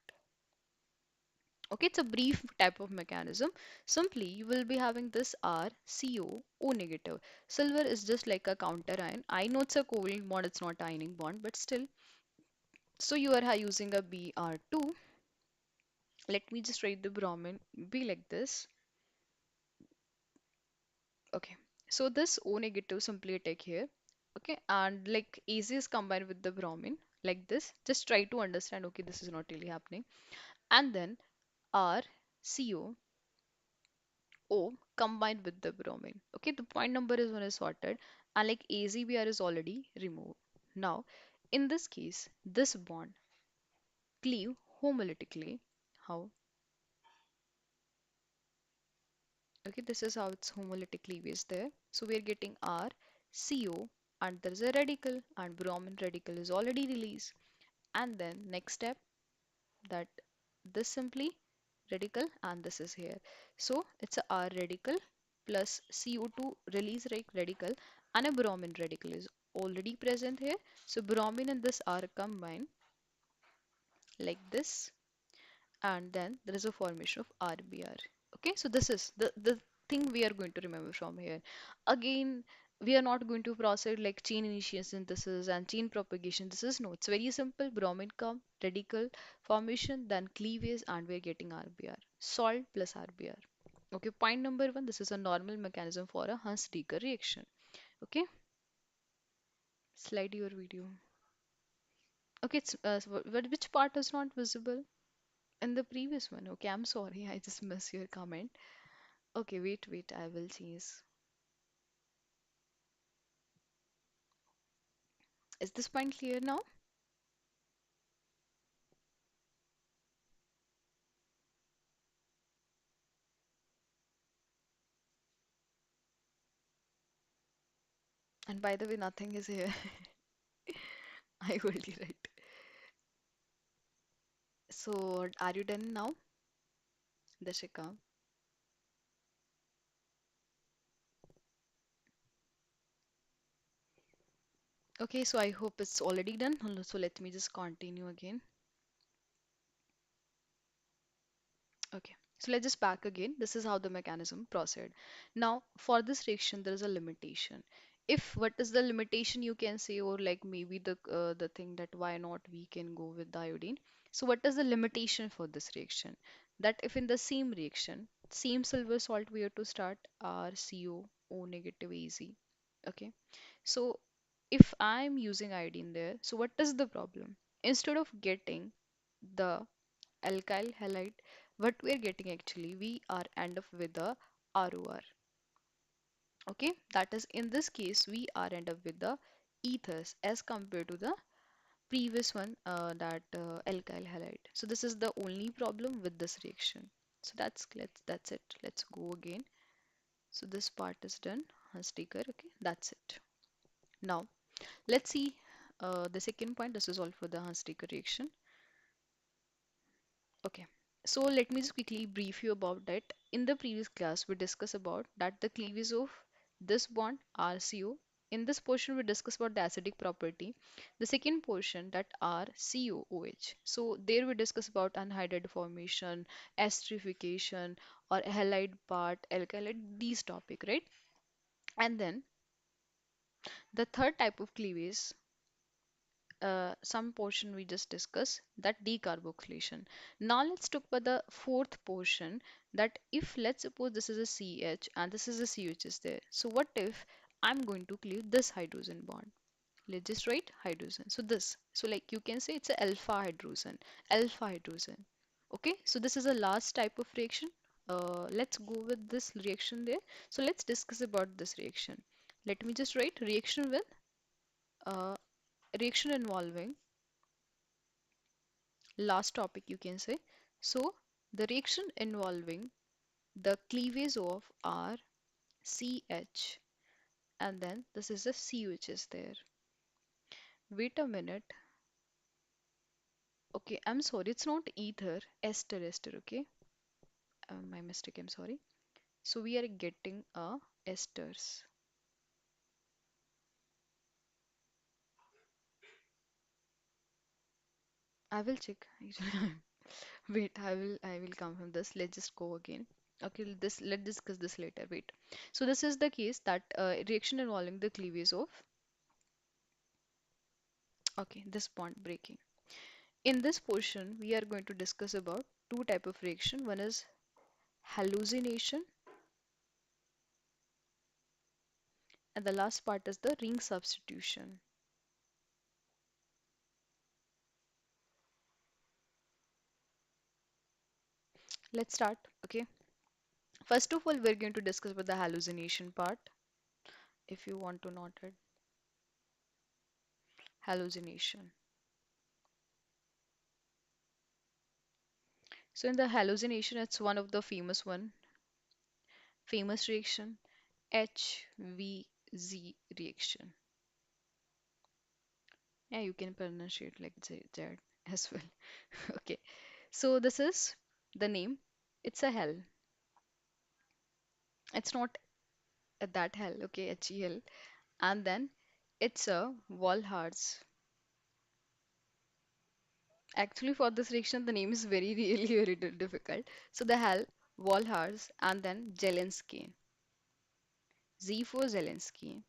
Okay, it's a brief type of mechanism. Simply, you will be having this R, CO, O negative. Silver is just like a counter ion. I know it's a covalent bond, it's not ionic bond, but still. So you are using a Br2. Let me just write the bromine be like this. Okay, so this O negative simply take here. Okay, and like Az is combined with the bromine like this. Just try to understand. Okay, this is not really happening. And then R, CO, O combined with the bromine. Okay, the point number is one is sorted. and like AZBR is already removed. Now, in this case, this bond cleave homolytically. How? Okay, this is how its homolytic cleavage there. So we are getting R, CO, and there is a radical, and bromine radical is already released. And then next step, that this simply radical, and this is here. So it's a R radical plus CO2 release radical, and a bromine radical is already present here. So bromine and this R combine like this, and then there is a formation of RBR. Okay, so this is the thing we are going to remember from here. Again, we are not going to process like chain initiation synthesis and chain propagation. This is no, it's very simple. Bromine come, radical formation, then cleavage, and we're getting RBR. Salt plus RBR. Okay, point number one, this is a normal mechanism for a Hunsdiecker reaction. Okay, slide your video. Okay, it's which part is not visible in the previous one? Okay, I'm sorry, I just missed your comment. Okay, wait, I will change. Is this point clear now? And by the way, nothing is here. I will you right. So, are you done now, Dashika? Okay, so I hope it's already done. So let me just continue again. Okay, so let's just back again. This is how the mechanism proceed. Now, for this reaction, there is a limitation. If what is the limitation you can say, or like maybe the thing that why not we can go with the iodine. So what is the limitation for this reaction? That if in the same reaction, same silver salt we have to start RCO O negative Az. Okay, so if I'm using iodine there, so what is the problem? Instead of getting the alkyl halide, what we're getting actually, we are end up with the ROR. Okay, that is in this case we are end up with the ethers as compared to the previous one, that alkyl halide. So this is the only problem with this reaction. So that's it. Let's go again. So this part is done. Sticker. Okay, that's it. Now let's see the second point. This is all for the Hunsdiecker reaction. Okay, so let me just quickly brief you about that. In the previous class, we discussed about that the cleavage of this bond RCO. In this portion, we discussed about the acidic property. The second portion that RCOOH. So there we discuss about anhydride formation, esterification, or halide part, alkylate, these topic, right? And then the third type of cleavage, some portion we just discussed, that decarboxylation. Now let's talk about the fourth portion, that if let's suppose this is a CH and this is a CH is there. So what if I'm going to cleave this hydrogen bond? Let's just write hydrogen. So this, so like you can say it's a alpha hydrogen, alpha hydrogen. Okay, so this is a last type of reaction. Let's go with this reaction there. So let's discuss about this reaction. Let me just write reaction with uh, reaction involving last topic you can say. So the reaction involving the cleavage of R, CH, and then this is the CH is there. Wait a minute. Okay, I'm sorry, it's not ether, ester, okay? My mistake, I'm sorry. So we are getting a esters. I will check. Wait, I will come from this. Let's just go again. Okay, let's discuss this later. Wait. So this is the case that reaction involving the cleavage of, okay, this bond breaking. In this portion, we are going to discuss about two type of reaction. One is hallucination, and the last part is the ring substitution. Let's start. Okay. First of all, we're going to discuss about the hallucination part. if you want to note it. Hallucination. So in the hallucination, it's one of the famous reaction, HVZ reaction. Yeah, you can pronounce it like that as well. Okay. So this is the name. It's a hell. It's not that hell, okay, HEL. And then it's a Walhards. Actually, for this reaction, the name is very, really, very difficult. So the hell, Walhards, and then Zelensky. Z for Zelensky.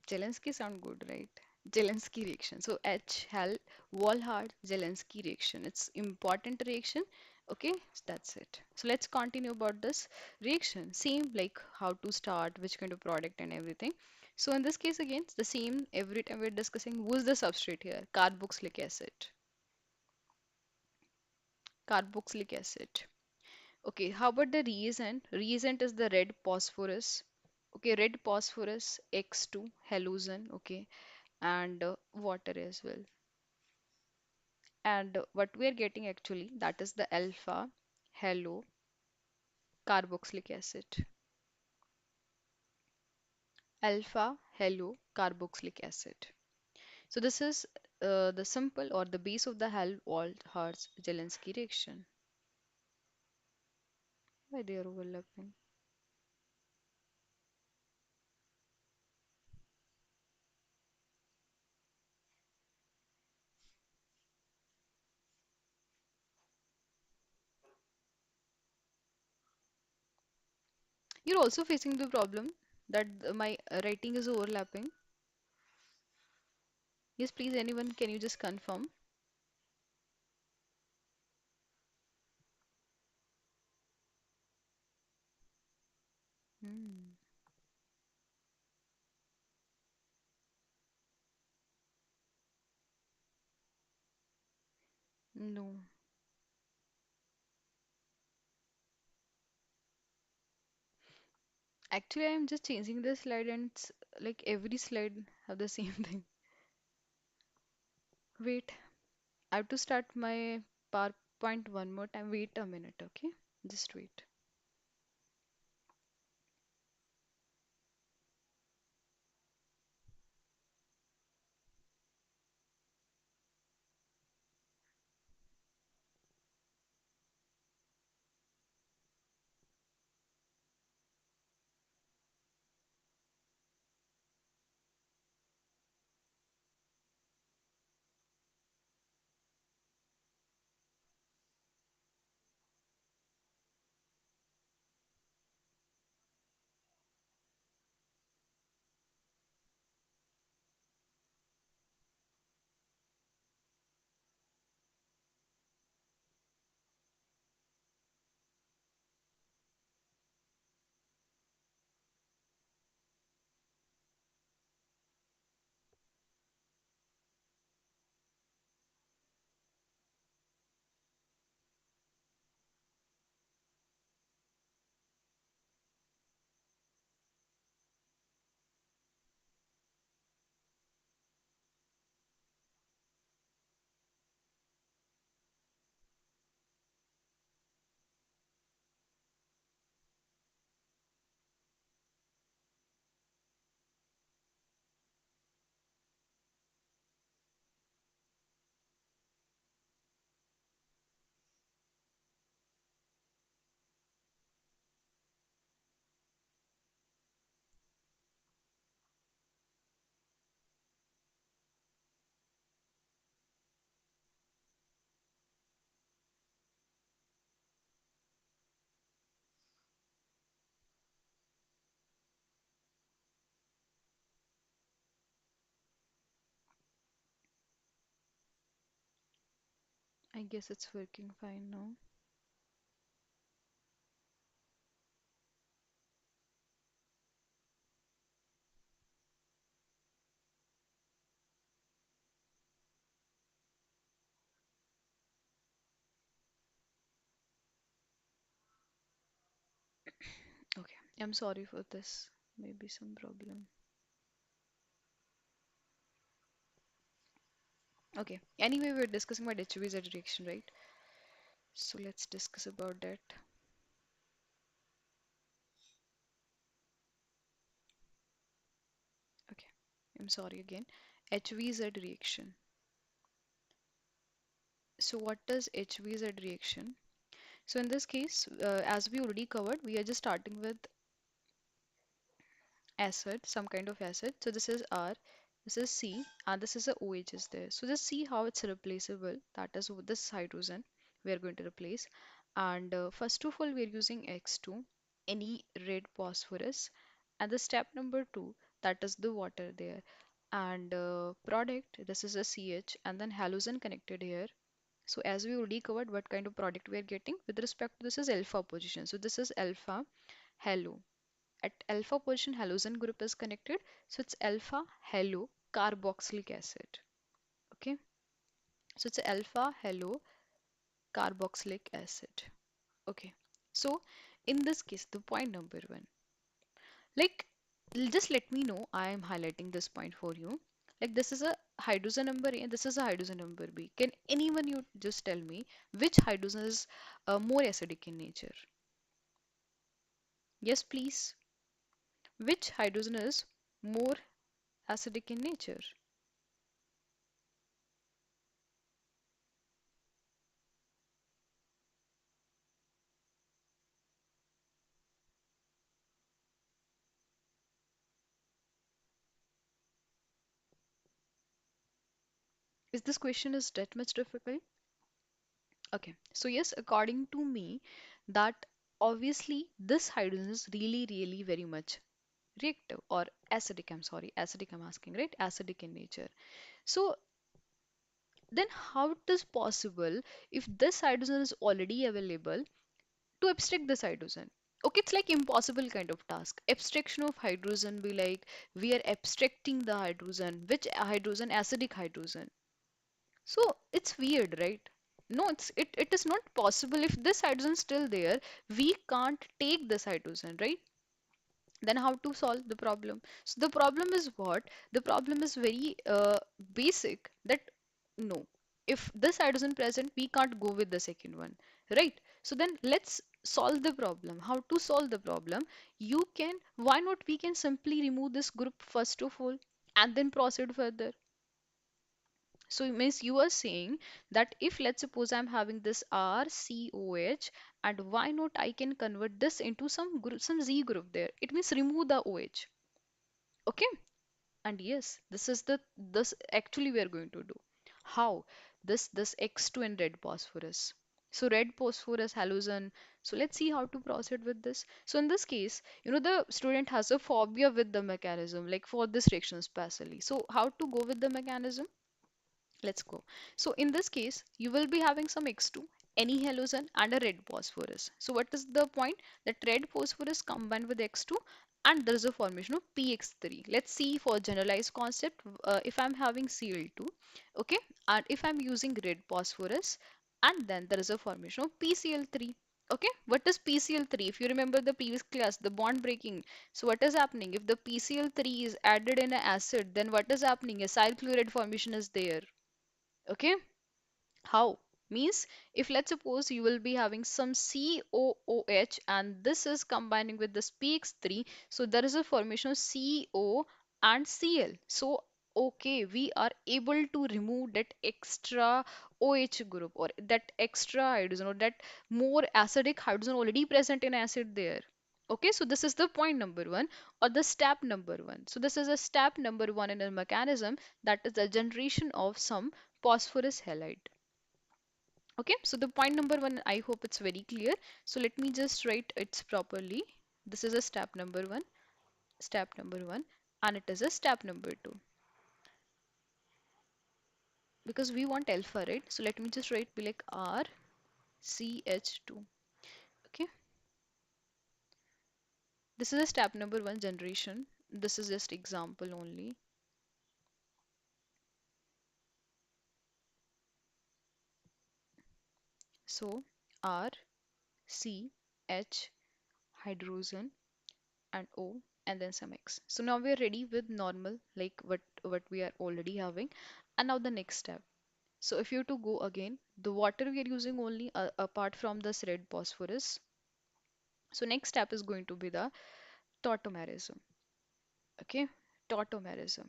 Zelensky sound good, right? Zelensky reaction. So H, hell, Walhard, Zelensky reaction. It's important reaction. Okay, so that's it. So let's continue about this reaction. Same like how to start, which kind of product and everything. So in this case again, it's the same every time we're discussing who's the substrate here? Carboxylic acid. Carboxylic acid. Okay, how about the reagent? Reagent is the red phosphorus. Okay, red phosphorus X2 hallucin. Okay, and water as well. And what we are getting actually, that is the alpha halo carboxylic acid. Alpha halo carboxylic acid. So this is the simple or the base of the Helmholtz Zelensky reaction. Why they are overlapping? You're also facing the problem that my writing is overlapping. Yes, please, anyone, can you just confirm? Hmm. No. Actually, I'm just changing the slide and it's like every slide have the same thing. Wait, I have to start my PowerPoint one more time. Wait a minute, okay? Just wait. I guess it's working fine now. Okay. I'm sorry for this. Maybe some problem. Okay. Anyway, we're discussing about HV's reaction, right? So let's discuss about that. Okay. I'm sorry again. HVZ reaction. So what does HVZ reaction? So in this case, as we already covered, we are just starting with acid, some kind of acid. So this is R, this is C, and this is a OH is there. So just see how it's replaceable. That is with this hydrogen we are going to replace. And first of all, we are using X2, any red phosphorus. And the step number two, that is the water there. And product, this is a CH, and then halogen connected here. So as we already covered what kind of product we are getting with respect to this is alpha position. So this is alpha halo. At alpha position, halogen group is connected. So it's alpha halo carboxylic acid. Okay. So it's alpha halo carboxylic acid. Okay. So in this case, the point number one, like just let me know, I am highlighting this point for you. Like this is a hydrogen number A and this is a hydrogen number B. Can anyone you just tell me which hydrogen is more acidic in nature? Yes, please. Which hydrogen is more acidic in nature? Is this question is that much difficult? Okay, so yes, according to me, that obviously this hydrogen is really, really very much reactive or acidic. I'm sorry, acidic. I'm asking, right? Acidic in nature. So then, how it is possible if this hydrogen is already available to abstract this hydrogen? Okay, it's like impossible kind of task. Abstraction of hydrogen be like we are abstracting the hydrogen, which hydrogen, acidic hydrogen. So it's weird, right? No, it is not possible. If this hydrogen is still there, we can't take this hydrogen, right? Then how to solve the problem? So the problem is what? The problem is very basic that no, if this hydrogen present, we can't go with the second one, right? So then let's solve the problem. How to solve the problem? You can, why not we can simply remove this group first of all and then proceed further. So it means you are saying that if let's suppose I'm having this RCOH and why not I can convert this into some group, some Z group there. It means remove the OH. Okay. And yes, this is the this actually we are going to do. How? This X2 and red phosphorus. So red phosphorus halogen. So let's see how to proceed with this. So in this case, the student has a phobia with the mechanism, like for this reaction especially. So how to go with the mechanism? Let's go. So in this case, you will be having some X2, any halogen and a red phosphorus. So what is the point? That red phosphorus combined with X2 and there is a formation of PX3. Let's see for generalized concept, if I'm having Cl2, okay, and if I'm using red phosphorus and then there is a formation of PCl3. Okay, what is PCl3? If you remember the previous class, the bond breaking. So what is happening? If the PCl3 is added in an acid, then what is happening? Acyl chloride formation is there. Okay, how? Means if let's suppose you will be having some COOH and this is combining with this PX3, so there is a formation of CO and Cl. So okay, we are able to remove that extra OH group or that extra hydrogen or that more acidic hydrogen already present in acid there. Okay, so this is the point number one or the step number one. So this is a step number one in a mechanism, that is the generation of some phosphorus halide. Okay, so the point number one, I hope it's very clear. So let me just write it properly. This is a step number one, and it is a step number two because we want alpha, right? So let me just write be like RCH2. Okay, this is a step number one generation. This is just example only. So R C H hydrogen and O and then some X. So now we are ready with normal, like what we are already having. And now the next step. So if you have to go again, the water we are using only apart from this red phosphorus. So next step is going to be the tautomerism. Okay, tautomerism.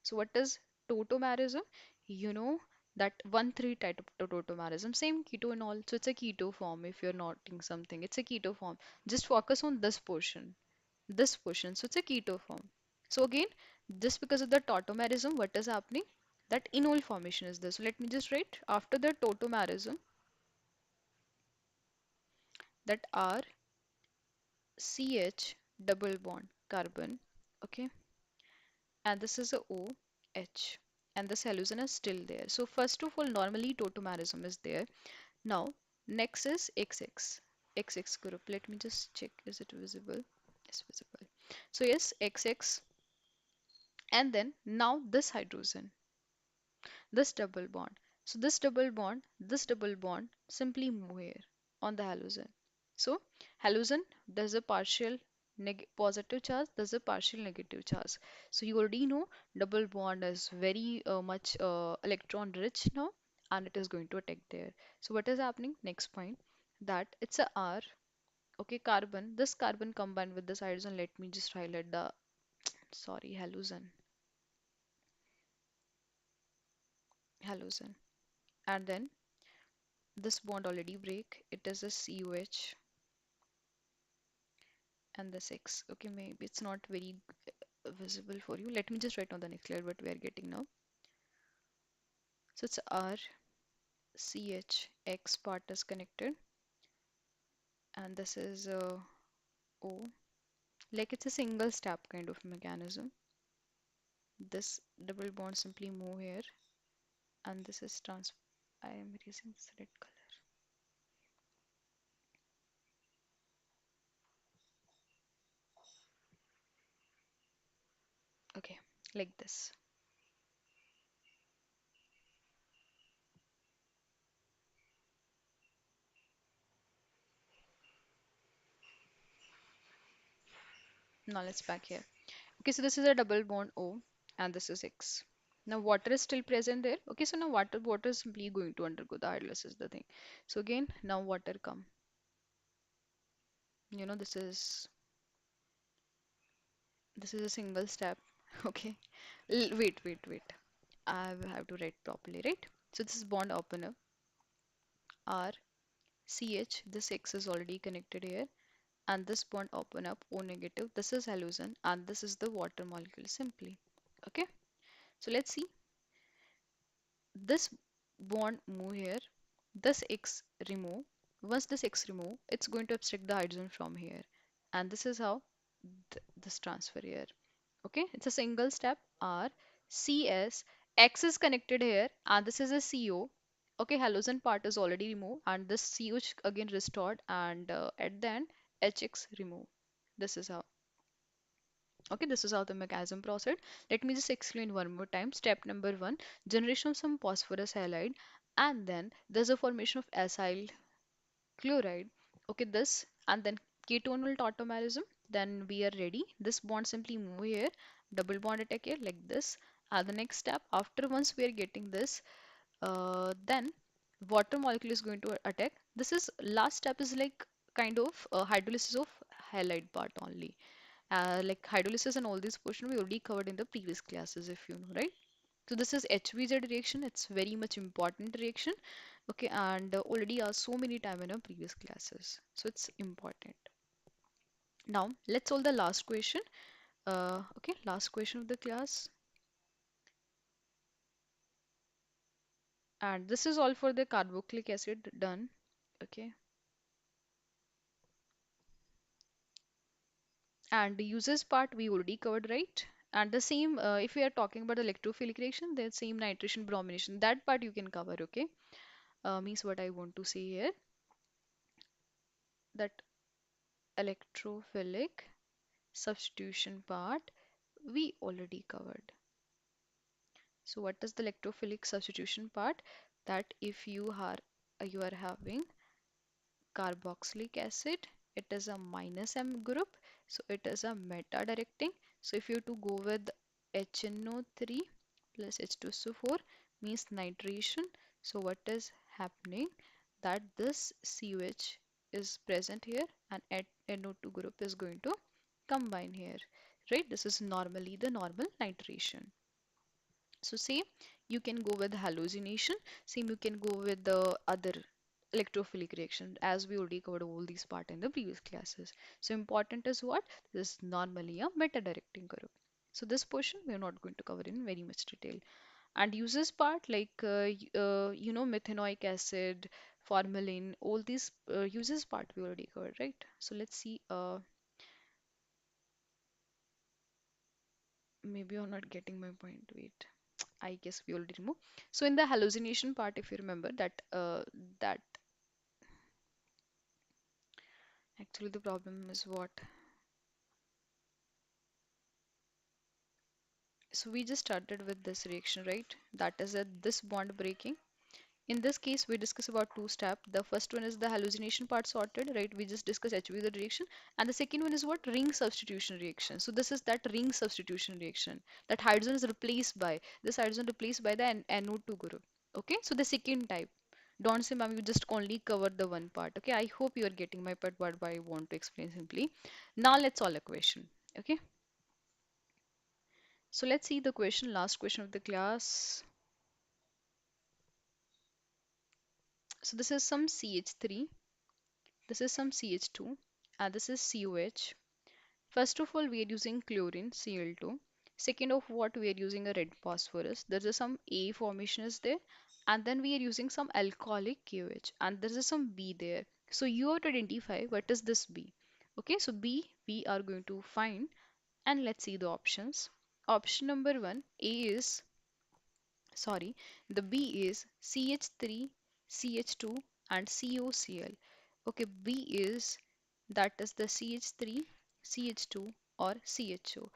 So what is tautomerism? You know that 1,3 type of tautomerism, same keto and all. So it's a keto form. If you're noting something, it's a keto form. Just focus on this portion. This portion. So it's a keto form. So again, just because of the tautomerism, what is happening? That enol formation is this. So let me just write after the tautomerism that R CH double bond carbon. Okay, and this is a OH, and the solution is still there. So first of all, normally tautomerism is there. Now next is XX group. Let me just check, is it visible? It's visible. So yes, XX, and then now this hydrogen, this double bond. So this double bond simply move here on the halogen. So halogen, there's a partial positive charge, there's a partial negative charge. So you already know double bond is very much electron rich now, and it is going to attack there. So what is happening? Next point, that it's a R. Okay, carbon. This carbon combined with this hydrogen. Let me just highlight the sorry halogen, and then this bond already break. It is a COH and the 6. Okay, maybe it's not very visible for you. Let me just write on the next slide what we are getting now. So it's R, CH, X part is connected, and this is O. Like it's a single step kind of mechanism. This double bond simply move here, and this is trans. I am erasing this red color. Okay, like this. Now let's back here. Okay, so this is a double bond O, and this is X. Now water is still present there. Okay, so now water is simply going to undergo the hydrolysis, the thing. So again, now water come. This is a single step. Okay. Wait. I will have to write properly, right? So this is bond opener. R CH. This X is already connected here, and this bond open up O negative. This is halogen, and this is the water molecule simply. Okay. So let's see. This bond move here, this X remove. Once this X remove, it's going to abstract the hydrogen from here, and this is how this transfer here. Okay, it's a single step. R CS, X is connected here, and this is a CO. Okay, halogen part is already removed, and this CH again restored, and at the end HX remove. This is how. Okay, this is how the mechanism proceed. Let me just explain one more time. Step number one, generation of some phosphorus halide, and then there's a formation of acyl chloride. Okay, this, and then ketonal tautomerism. Then we are ready. This bond simply move here, double bond attack here like this. And the next step, after once we are getting this, then water molecule is going to attack. This is last step is like kind of hydrolysis of halide part only. Like hydrolysis and all these portion we already covered in the previous classes, if you know, right? So this is HVZ reaction. It's very much important reaction. Okay, and already asked so many time in our previous classes. So it's important. Now let's solve the last question. Okay, last question of the class. And this is all for the carboxylic acid done. Okay. And the uses part we already covered, right? And the same, if we are talking about electrophilic reaction, the same nitration bromination, that part you can cover, okay? Means what I want to say here, that electrophilic substitution part we already covered. So what is the electrophilic substitution part? That if you are having carboxylic acid, it is a minus M group. So it is a meta directing. So if you have to go with HNO3 plus H2SO4 means nitration. So what is happening that this COH is present here and at NO2 group is going to combine here, right? This is normally the normal nitration. So same, you can go with halogenation. Same, you can go with the other electrophilic reaction as we already covered all these part in the previous classes. So important is what? This is normally a meta-directing group. So this portion we are not going to cover in very much detail. And uses part like methanoic acid, formalin, all these uses part we already covered, right? So let's see. Maybe you're not getting my point. Wait. I guess we already remove. So in the hallucination part, if you remember that actually the problem is what? So we just started with this reaction, right? That is at this bond breaking. In this case, we discuss about two steps. The first one is the hallucination part sorted, right? We just discuss HV the reaction. And the second one is what? Ring substitution reaction. So this is that ring substitution reaction. That hydrogen is replaced by, this hydrogen replaced by the NO2 group. Okay, so the second type. Don't say, ma'am, you just only covered the one part. Okay, I hope you are getting my part, what I want to explain simply. Now let's solve a question. Okay, so let's see the question, last question of the class. So this is some CH3, this is some CH2, and this is COH. First of all, we are using chlorine, Cl2. Second of what, we are using a red phosphorus. There is some A formation is there. And then we are using some alcoholic KOH. And there is some B there. So you have to identify what is this B. Okay, so B we are going to find. And let's see the options. Option number one, A is, sorry, the B is CH3, CH2 and COCl. Okay, B is, that is the CH3, CH2 or CHO.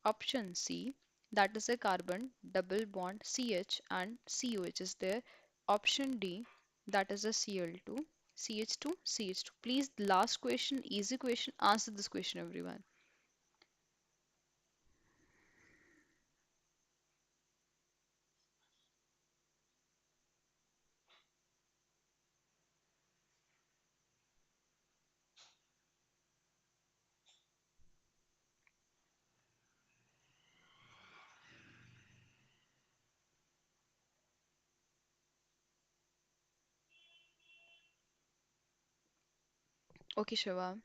Option C, that is a carbon double bond CH and COH is there. Option D, that is a Cl2, CH2, CH2. Please, last question, easy question, answer this question everyone. Okay, Shiva.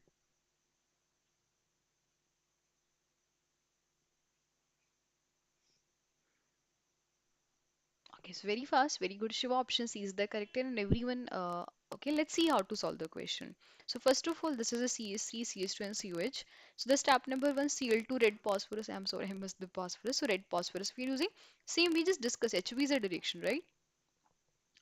Okay, so very fast, very good. Shiva, option C is the correct and everyone. Okay, let's see how to solve the question. So first of all, this is a CH3, CH2, and COH. So the step number one, Cl2 red phosphorus. I'm sorry, I missed the phosphorus. So red phosphorus we're using. Same, we just discuss HV is a direction, right?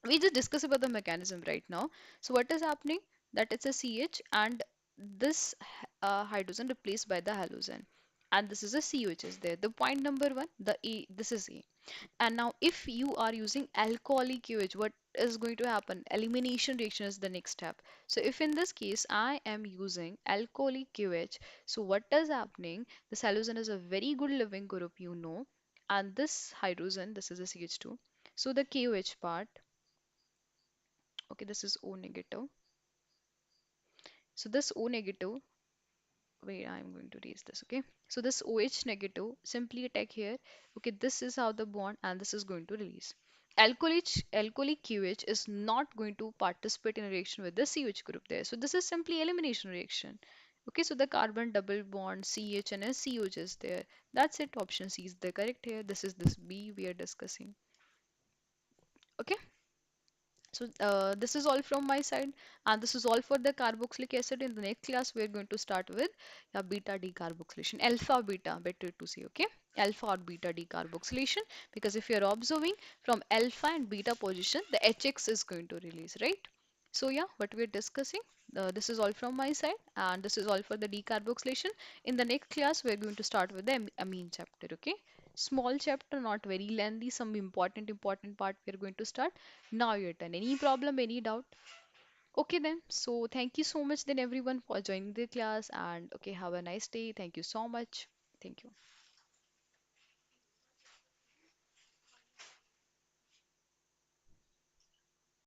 We just discuss about the mechanism right now. So what is happening? That it's a CH and this hydrogen replaced by the halogen. And this is a COH is there. The point number one, the A, this is A. And now if you are using alcoholic QH, what is going to happen? Elimination reaction is the next step. So if in this case I am using alcoholic QH, so what is happening? This halogen is a very good living group, you know, and this hydrogen, this is a CH2. So the KOH part, okay, this is O negative. So this O negative, wait, I'm going to raise this, okay? So this OH negative, simply attack here. Okay, this is how the bond and this is going to release. Alcoholic QH is not going to participate in a reaction with the CH group there. So this is simply elimination reaction. Okay, so the carbon double bond CH and COH is there. That's it. Option C is the correct here. This is this B we are discussing. Okay. So this is all from my side, and this is all for the carboxylic acid. In the next class, we are going to start with beta decarboxylation, alpha beta, better to say, okay, alpha or beta decarboxylation. Because if you are observing from alpha and beta position, the HX is going to release, right? So yeah, what we are discussing. This is all from my side, and this is all for the decarboxylation. In the next class, we are going to start with the amine chapter, okay? Small chapter, not very lengthy, some important part we are going to start. Now your turn. Any problem, any doubt? Okay then. So thank you so much then everyone for joining the class and okay, have a nice day. Thank you so much. Thank you.